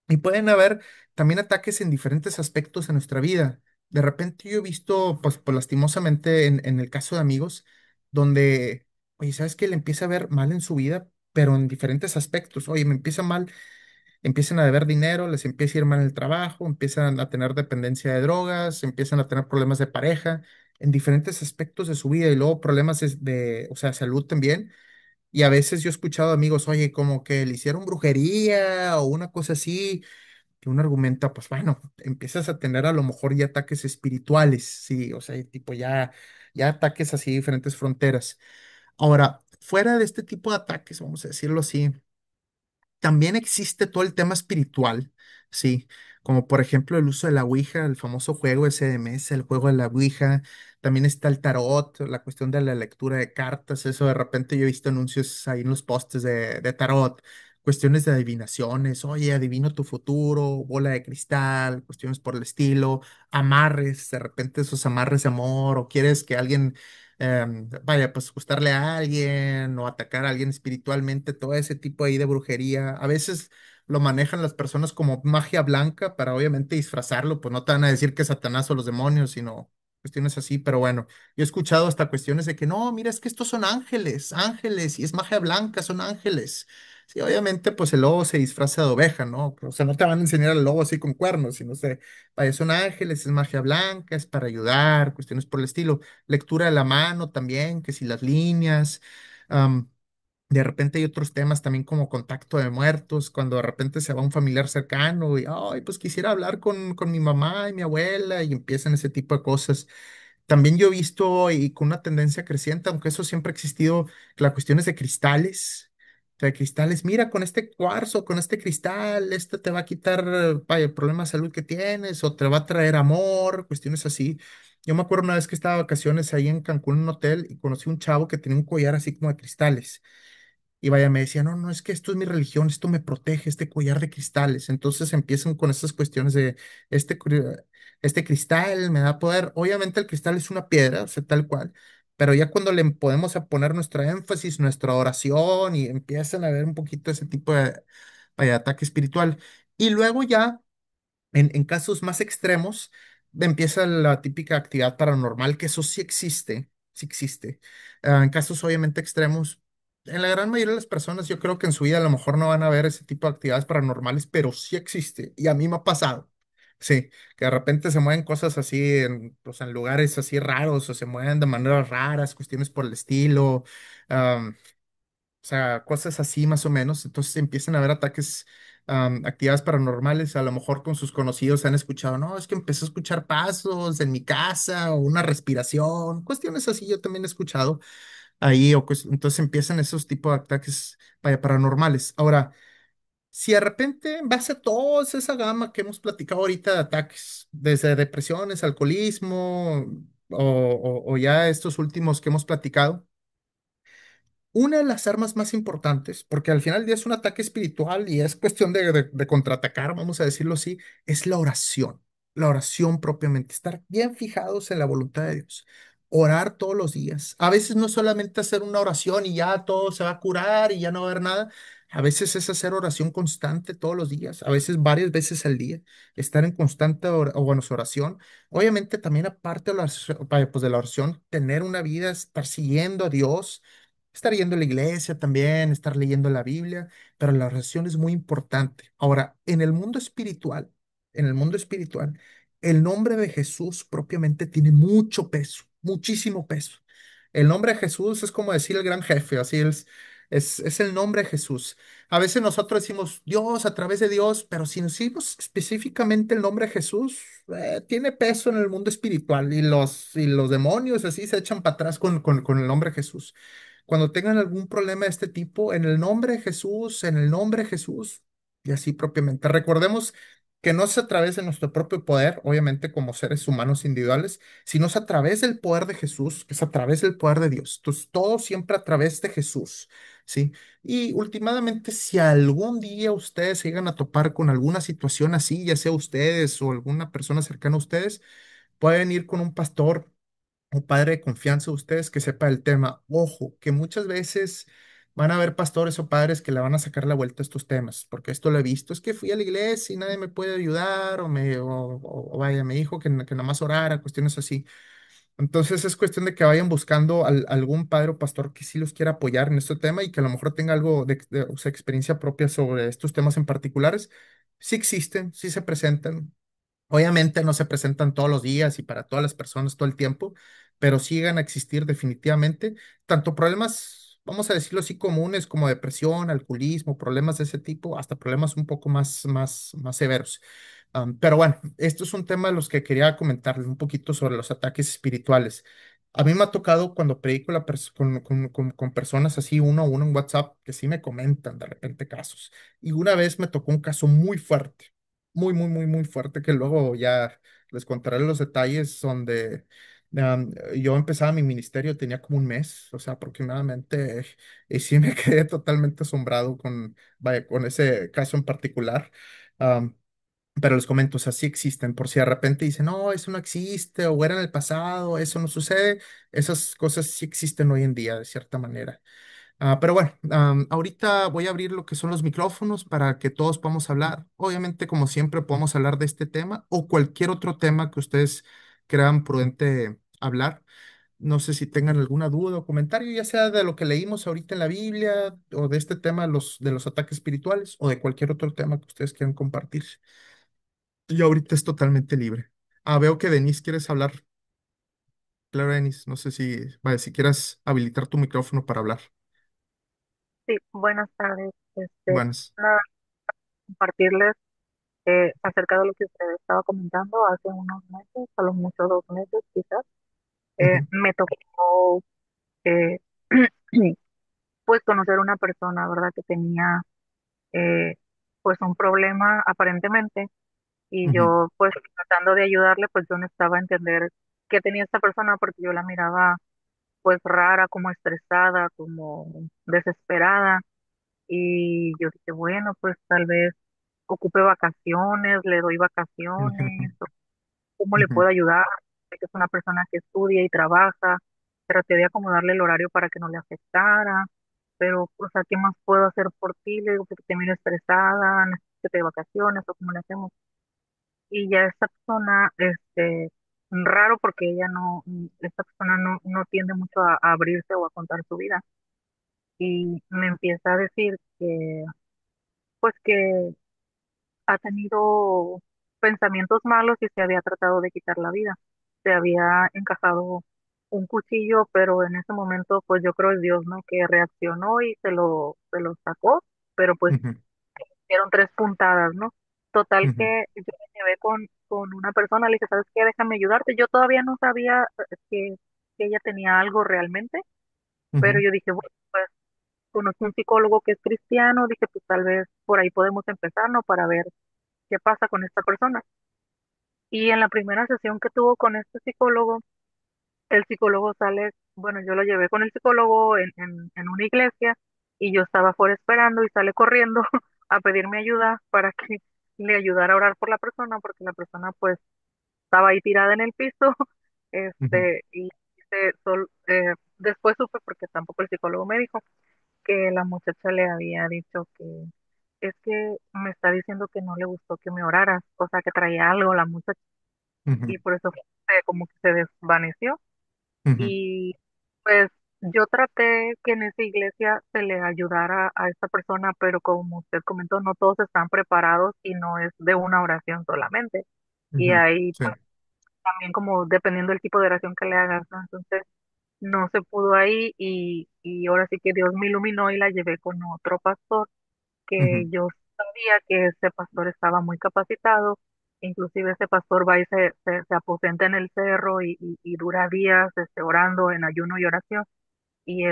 y pueden haber también ataques en diferentes aspectos de nuestra vida. De repente yo he visto, pues lastimosamente en el caso de amigos, donde, oye, ¿sabes qué? Le empieza a ver mal en su vida, pero en diferentes aspectos. Oye, me empieza mal, empiezan a deber dinero, les empieza a ir mal en el trabajo, empiezan a tener dependencia de drogas, empiezan a tener problemas de pareja, en diferentes aspectos de su vida y luego problemas de, o sea, salud también. Y a veces yo he escuchado amigos, oye, como que le hicieron brujería o una cosa así, que uno argumenta, pues bueno, empiezas a tener a lo mejor ya ataques espirituales, sí, o sea, tipo ya ataques así, diferentes fronteras. Ahora, fuera de este tipo de ataques, vamos a decirlo así, también existe todo el tema espiritual, sí, como por ejemplo el uso de la Ouija, el famoso juego ese de mesa, el juego de la Ouija, también está el tarot, la cuestión de la lectura de cartas, eso de repente yo he visto anuncios ahí en los postes de tarot, cuestiones de adivinaciones, oye, adivino tu futuro, bola de cristal, cuestiones por el estilo, amarres, de repente esos amarres de amor, o quieres que alguien vaya, pues gustarle a alguien o atacar a alguien espiritualmente, todo ese tipo ahí de brujería. A veces lo manejan las personas como magia blanca para obviamente disfrazarlo, pues no te van a decir que es Satanás o los demonios, sino cuestiones así, pero bueno, yo he escuchado hasta cuestiones de que no, mira, es que estos son ángeles, ángeles, y es magia blanca, son ángeles. Sí, obviamente, pues el lobo se disfraza de oveja, ¿no? O sea, no te van a enseñar al lobo así con cuernos, sino, vaya, son ángeles, es magia blanca, es para ayudar, cuestiones por el estilo, lectura de la mano también, que si las líneas, am, de repente hay otros temas también como contacto de muertos, cuando de repente se va un familiar cercano y, ay, pues quisiera hablar con mi mamá y mi abuela y empiezan ese tipo de cosas. También yo he visto y con una tendencia creciente, aunque eso siempre ha existido, la cuestión es de cristales. O sea, de cristales, mira, con este cuarzo, con este cristal, este te va a quitar, vaya, el problema de salud que tienes o te va a traer amor, cuestiones así. Yo me acuerdo una vez que estaba de vacaciones ahí en Cancún, en un hotel, y conocí un chavo que tenía un collar así como de cristales. Y vaya, me decía, no, no, es que esto es mi religión, esto me protege, este collar de cristales. Entonces empiezan con esas cuestiones de este cristal me da poder. Obviamente el cristal es una piedra, o sea, tal cual, pero ya cuando le podemos a poner nuestra énfasis, nuestra oración y empiezan a ver un poquito ese tipo de, vaya, ataque espiritual. Y luego ya en casos más extremos, empieza la típica actividad paranormal, que eso sí existe, sí existe. En casos obviamente extremos, en la gran mayoría de las personas, yo creo que en su vida a lo mejor no van a ver ese tipo de actividades paranormales, pero sí existe. Y a mí me ha pasado. Sí, que de repente se mueven cosas así pues, en lugares así raros o se mueven de maneras raras, cuestiones por el estilo. O sea, cosas así más o menos. Entonces empiezan a haber ataques, actividades paranormales. A lo mejor con sus conocidos han escuchado, no, es que empecé a escuchar pasos en mi casa o una respiración, cuestiones así. Yo también he escuchado ahí. Entonces empiezan esos tipos de ataques, vaya, paranormales. Ahora, si de repente, en base a toda esa gama que hemos platicado ahorita de ataques, desde depresiones, alcoholismo o ya estos últimos que hemos platicado, una de las armas más importantes, porque al final del día es un ataque espiritual y es cuestión de contraatacar, vamos a decirlo así, es la oración propiamente, estar bien fijados en la voluntad de Dios, orar todos los días. A veces no solamente hacer una oración y ya todo se va a curar y ya no va a haber nada. A veces es hacer oración constante todos los días, a veces varias veces al día, estar en constante o bueno, oración. Obviamente también aparte de pues de la oración, tener una vida, estar siguiendo a Dios, estar yendo a la iglesia también, estar leyendo la Biblia, pero la oración es muy importante. Ahora, en el mundo espiritual, el nombre de Jesús propiamente tiene mucho peso, muchísimo peso. El nombre de Jesús es como decir el gran jefe, así es el nombre de Jesús. A veces nosotros decimos Dios a través de Dios, pero si nos decimos específicamente el nombre de Jesús, tiene peso en el mundo espiritual y los demonios así se echan para atrás con el nombre de Jesús. Cuando tengan algún problema de este tipo, en el nombre de Jesús, en el nombre de Jesús, y así propiamente. Recordemos que no es a través de nuestro propio poder, obviamente como seres humanos individuales, sino es a través del poder de Jesús, que es a través del poder de Dios. Entonces, todo siempre a través de Jesús, ¿sí? Y últimamente, si algún día ustedes se llegan a topar con alguna situación así, ya sea ustedes o alguna persona cercana a ustedes, pueden ir con un pastor un padre de confianza de ustedes que sepa el tema. Ojo, que muchas veces van a haber pastores o padres que le van a sacar la vuelta a estos temas, porque esto lo he visto. Es que fui a la iglesia y nadie me puede ayudar, o vaya, me dijo que nada más orara, cuestiones así. Entonces es cuestión de que vayan buscando algún padre o pastor que sí los quiera apoyar en este tema y que a lo mejor tenga algo o sea, experiencia propia sobre estos temas en particulares. Sí existen, sí se presentan. Obviamente no se presentan todos los días y para todas las personas todo el tiempo, pero sí llegan a existir definitivamente tanto problemas, vamos a decirlo así, comunes como depresión, alcoholismo, problemas de ese tipo, hasta problemas un poco más severos. Pero bueno, esto es un tema de los que quería comentarles un poquito sobre los ataques espirituales. A mí me ha tocado cuando predico con personas así uno a uno en WhatsApp que sí me comentan de repente casos. Y una vez me tocó un caso muy fuerte muy fuerte que luego ya les contaré los detalles donde yo empezaba mi ministerio, tenía como un mes, o sea, aproximadamente, y sí me quedé totalmente asombrado vaya, con ese caso en particular. Am, pero les comento, o sea, sí existen, por si de repente dicen, no, eso no existe, o era en el pasado, eso no sucede, esas cosas sí existen hoy en día, de cierta manera. Pero bueno, ahorita voy a abrir lo que son los micrófonos para que todos podamos hablar. Obviamente, como siempre, podemos hablar de este tema o cualquier otro tema que ustedes crean prudente hablar. No sé si tengan alguna duda o comentario, ya sea de lo que leímos ahorita en la Biblia o de este tema, de los ataques espirituales o de cualquier otro tema que ustedes quieran compartir. Y ahorita es totalmente libre. Veo que Denise quieres hablar. Claro, Denise, no sé vale, si quieras habilitar tu micrófono para hablar. Sí, buenas tardes. Buenas. Nada, compartirles acerca de lo que usted estaba comentando hace unos meses, a lo mucho 2 meses quizás. Ujú, Me tocó eh, pues conocer una persona, ¿verdad? Que tenía eh, pues un problema aparentemente y ujú, yo pues tratando de ayudarle, pues yo necesitaba entender qué tenía esta persona porque yo la miraba pues rara, como estresada, como desesperada. Y yo dije, bueno, pues tal vez ocupe vacaciones, le doy ujú. vacaciones, o cómo le Ujú, puedo ayudar. Sé que es una persona que estudia y trabaja, traté de acomodarle el horario para que no le afectara, pero, o sea, ¿qué más puedo hacer por ti? Le digo que te miro estresada, necesito que te dé vacaciones, o cómo le hacemos. Y ya esta persona, raro porque ella no, esta persona no tiende mucho a abrirse o a contar su vida. Y me empieza a decir que, pues que ha tenido pensamientos malos y se había tratado de quitar la vida. Se había encajado un cuchillo, pero en ese momento, pues yo creo es Dios, ¿no? Que reaccionó y se lo sacó, pero pues ujú, dieron 3 puntadas, ¿no? Total ujú, que yo me llevé con una persona, le dije, ¿sabes qué? Déjame ayudarte. Yo todavía no sabía que ella tenía algo realmente, pero ujú, yo dije, bueno, pues conozco un psicólogo que es cristiano, dije, pues tal vez por ahí podemos empezar, ¿no? Para ver qué pasa con esta persona. Y en la primera sesión que tuvo con este psicólogo, el psicólogo sale, bueno, yo lo llevé con el psicólogo en una iglesia y yo estaba fuera esperando y sale corriendo a pedirme ayuda para que le ayudara a orar por la persona, porque la persona pues estaba ahí tirada en el piso, ujú, y después supe, porque tampoco el psicólogo me dijo, que la muchacha le había dicho que es que me está diciendo que no le gustó que me oraras, o sea que traía algo la muchacha ujú, y por eso como que se desvaneció. ujú, Y pues yo traté que en esa iglesia se le ayudara a esta persona, pero como usted comentó, no todos están preparados y no es de una oración solamente. Y ujú. ahí Sí. pues, también como dependiendo del tipo de oración que le hagas, ¿no? Entonces no se pudo ahí y ahora sí que Dios me iluminó y la llevé con otro pastor que Ujú, yo sabía que ese pastor estaba muy capacitado, inclusive ese pastor va y se aposenta en el cerro y dura días orando en ayuno y oración, y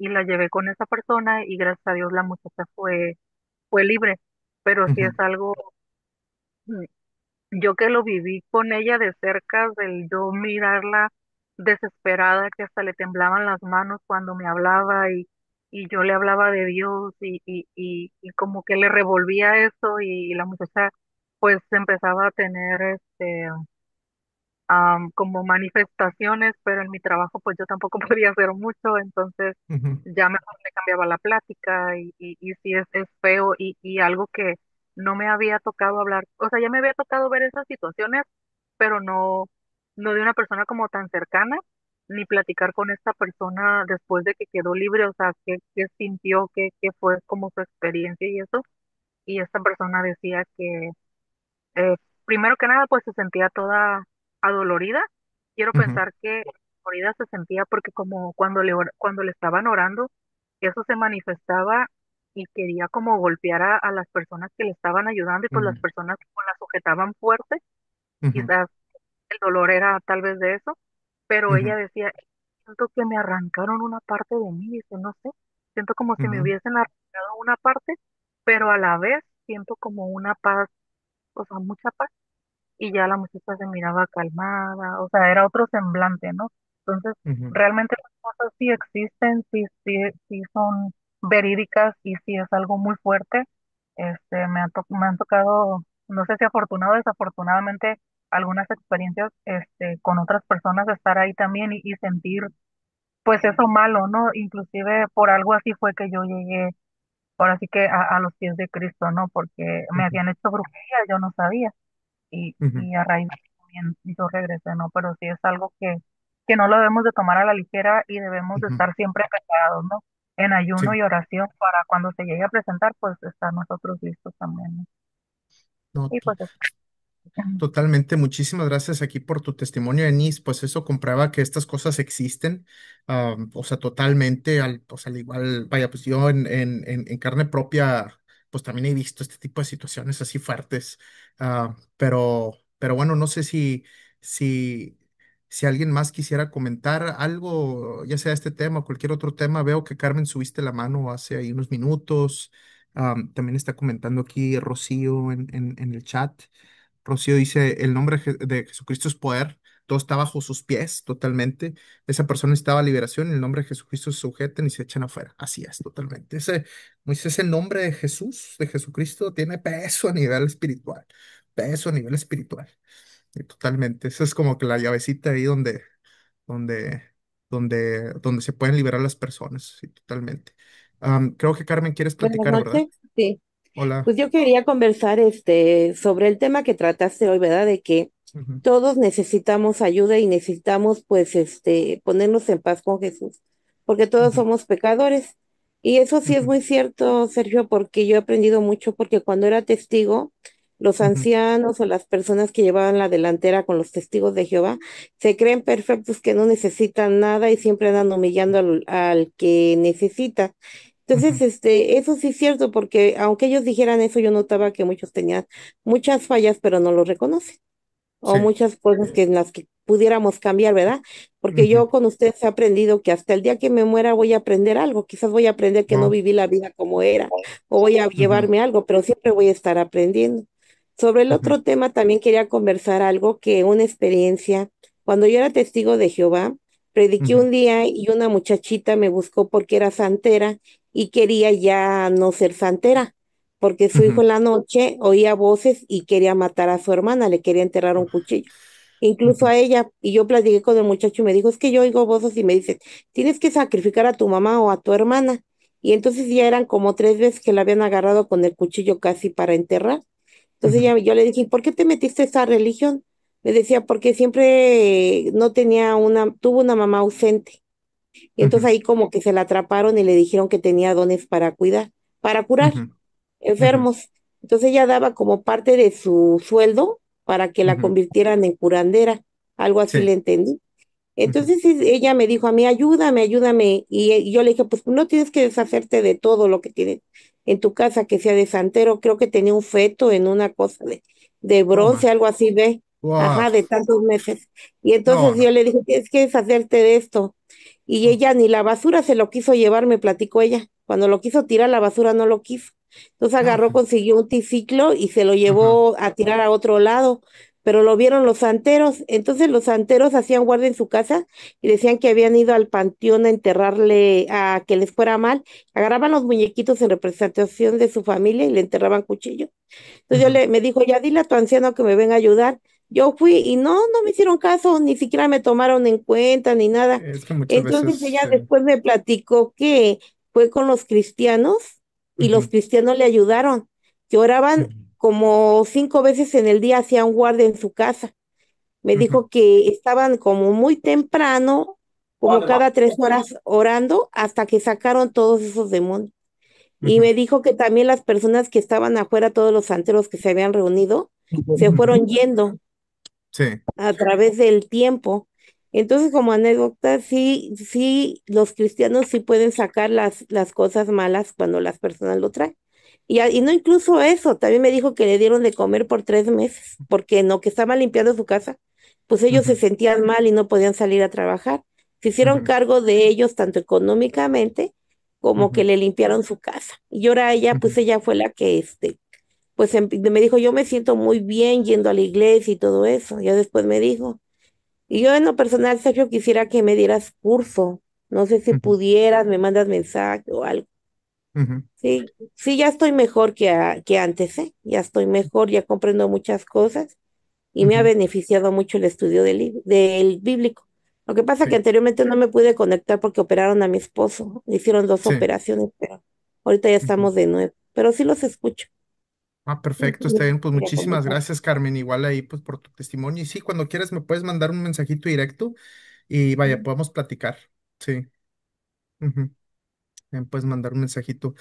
la llevé con esa persona y gracias a Dios la muchacha fue libre, pero sí es ujú, algo Yo que lo viví con ella de cerca, del yo mirarla desesperada, que hasta le temblaban las manos cuando me hablaba y yo le hablaba de Dios y como que le revolvía eso y la muchacha pues empezaba a tener como manifestaciones, pero en mi trabajo pues yo tampoco podía hacer mucho, entonces Ujú, ya mejor le cambiaba la plática y sí es feo y algo que no me había tocado hablar, o sea, ya me había tocado ver esas situaciones, pero no de una persona como tan cercana, ni platicar con esta persona después de que quedó libre, o sea, qué sintió, qué fue como su experiencia y eso, y esta persona decía que eh, primero que nada, pues se sentía toda adolorida. Quiero ujú, pensar que adolorida se sentía porque como cuando le estaban orando, eso se manifestaba y quería como golpear a las personas que le estaban ayudando y pues las ujú, personas como la sujetaban fuerte, ujú, quizás el dolor era tal vez de eso, pero ujú, ella decía, siento que me arrancaron una parte de mí, dice, no sé, siento como si me ujú, hubiesen arrancado una parte, pero a la vez siento como una paz, o sea, mucha paz y ya la muchacha se miraba calmada, o sea, era otro semblante, ¿no? Entonces, ujú, realmente las cosas sí existen, sí son verídicas y sí es algo muy fuerte. Me han tocado, no sé si afortunado o desafortunadamente, algunas experiencias, con otras personas de estar ahí también y sentir, pues eso malo, ¿no? Inclusive por algo así fue que yo llegué, ahora sí que a los pies de Cristo, ¿no? Porque me ujú, habían hecho brujería, yo no sabía ujú, y a raíz de eso también yo regresé, ¿no? Pero sí es algo que no lo debemos de tomar a la ligera y debemos de ujú. estar siempre preparados, ¿no? En ayuno Sí, y oración para cuando se llegue a presentar, pues estar nosotros listos también, ¿no? no, Y pues eso. totalmente. Muchísimas gracias aquí por tu testimonio, Denis. Pues eso comprueba que estas cosas existen. O sea, totalmente. Pues al igual, vaya, pues yo en carne propia, pues también he visto este tipo de situaciones así fuertes. Pero bueno, no sé si, si alguien más quisiera comentar algo, ya sea este tema o cualquier otro tema. Veo que Carmen subiste la mano hace ahí unos minutos. También está comentando aquí Rocío en el chat. Rocío dice, el nombre de Jesucristo es poder, todo está bajo sus pies totalmente. Esa persona necesitaba liberación, el nombre de Jesucristo se sujeten y se echan afuera. Así es, totalmente. Como dice, ese nombre de Jesús, de Jesucristo, tiene peso a nivel espiritual, peso a nivel espiritual. Y totalmente. Esa es como que la llavecita ahí donde, donde se pueden liberar las personas. Sí, totalmente. Creo que Carmen quieres Buenas platicar, ¿verdad? noches. Sí, Hola. pues yo quería conversar sobre el tema que trataste hoy, ¿verdad? De que Ujú, todos necesitamos ayuda y necesitamos pues ponernos en paz con Jesús, porque todos ujú, somos pecadores. Y eso sí es ujú, muy cierto, Sergio, porque yo he aprendido mucho, porque cuando era testigo, los ujú, ancianos o las personas que llevaban la delantera con los testigos de Jehová se creen perfectos que no necesitan nada y siempre andan humillando al que necesita. Entonces, ujú. eso sí es cierto, porque aunque ellos dijeran eso, yo notaba que muchos tenían muchas fallas, pero no lo reconocen, o Sí. muchas cosas que en las que pudiéramos cambiar, ¿verdad? Porque Ujú. yo con ustedes he aprendido que hasta el día que me muera voy a aprender algo, quizás voy a aprender que no Wow. viví la vida como era, o voy a Ujú, llevarme algo, pero siempre voy a estar aprendiendo. Sobre el ujú, otro tema también quería conversar algo que una experiencia, cuando yo era testigo de Jehová, prediqué ujú, un día y una muchachita me buscó porque era santera y quería ya no ser santera porque su hijo ujú. en la noche oía voces y quería matar a su hermana, le quería enterrar un Uf, cuchillo, incluso ujú, a ella. Y yo platiqué con el muchacho y me dijo, es que yo oigo voces y me dice, tienes que sacrificar a tu mamá o a tu hermana. Y entonces ya eran como 3 veces que la habían agarrado con el cuchillo casi para enterrar. Entonces ujú, yo le dije, ¿por qué te metiste a esa religión? Me decía, porque siempre no tenía tuvo una mamá ausente. Y entonces ujú, ahí como que se la atraparon y le dijeron que tenía dones para cuidar, para curar ujú, ujú, enfermos. Entonces ella daba como parte de su sueldo para que la ujú. convirtieran en curandera, algo así le Sí. entendí. Ujú, Entonces ella me dijo a mí, ayúdame, ayúdame. Y yo le dije, pues no tienes que deshacerte de todo lo que tienes en tu casa que sea de santero. Creo que tenía un feto en una cosa de oh, bronce, my. algo así, ve, Wow. ajá, de tantos meses. Y No, entonces yo no. le dije, tienes que deshacerte de esto. Y Oh, ella ni la basura se lo quiso llevar, me platicó ella. Cuando lo quiso tirar, la basura no lo quiso. Entonces Ah, agarró, consiguió un triciclo y se lo ajá, llevó a tirar a otro lado, pero lo vieron los santeros. Entonces los santeros hacían guardia en su casa y decían que habían ido al panteón a enterrarle, a que les fuera mal. Agarraban los muñequitos en representación de su familia y le enterraban cuchillo. Entonces ujú. me dijo, ya dile a tu anciano que me venga a ayudar. Yo fui y no me hicieron caso, ni siquiera me tomaron en cuenta ni nada. Es que muchas Entonces veces, ella después me platicó que fue con los cristianos y los ujú, cristianos le ayudaron, que oraban ujú, como 5 veces en el día, hacían guardia en su casa. Me ujú, dijo que estaban como muy temprano, como cada 3 horas orando, hasta que sacaron todos esos demonios. Y ujú, me dijo que también las personas que estaban afuera, todos los santeros que se habían reunido, se ujú. fueron yendo Sí. a través del tiempo. Entonces, como anécdota, sí, sí, los cristianos sí pueden sacar las cosas malas cuando las personas lo traen. Y no incluso eso, también me dijo que le dieron de comer por 3 meses, porque en lo que estaba limpiando su casa, pues ellos se Ujú, sentían mal y no podían salir a trabajar. Se hicieron ujú, cargo de ellos tanto económicamente como que ujú, le limpiaron su casa. Y ahora ella, ujú, pues ella fue la que, pues me dijo, yo me siento muy bien yendo a la iglesia y todo eso. Ya después me dijo. Y yo en lo personal, Sergio, quisiera que me dieras curso. No sé si ujú, pudieras, me mandas mensaje o algo. ujú, Sí, sí, ya estoy mejor que antes, ¿eh? Ya estoy mejor, ya comprendo muchas cosas y me ha ujú. beneficiado mucho el estudio del bíblico. Lo que pasa que Sí, anteriormente no me pude conectar porque operaron a mi esposo. Le hicieron dos sí. operaciones, pero ahorita ya Ujú. estamos de nuevo. Pero sí los escucho. Ah, perfecto, Ujú. está bien. Pues Quería muchísimas comentar. gracias, Carmen. Igual ahí, pues por tu testimonio. Y sí, cuando quieras me puedes mandar un mensajito directo y vaya, podemos platicar. Sí. Ujú. Me puedes mandar un mensajito.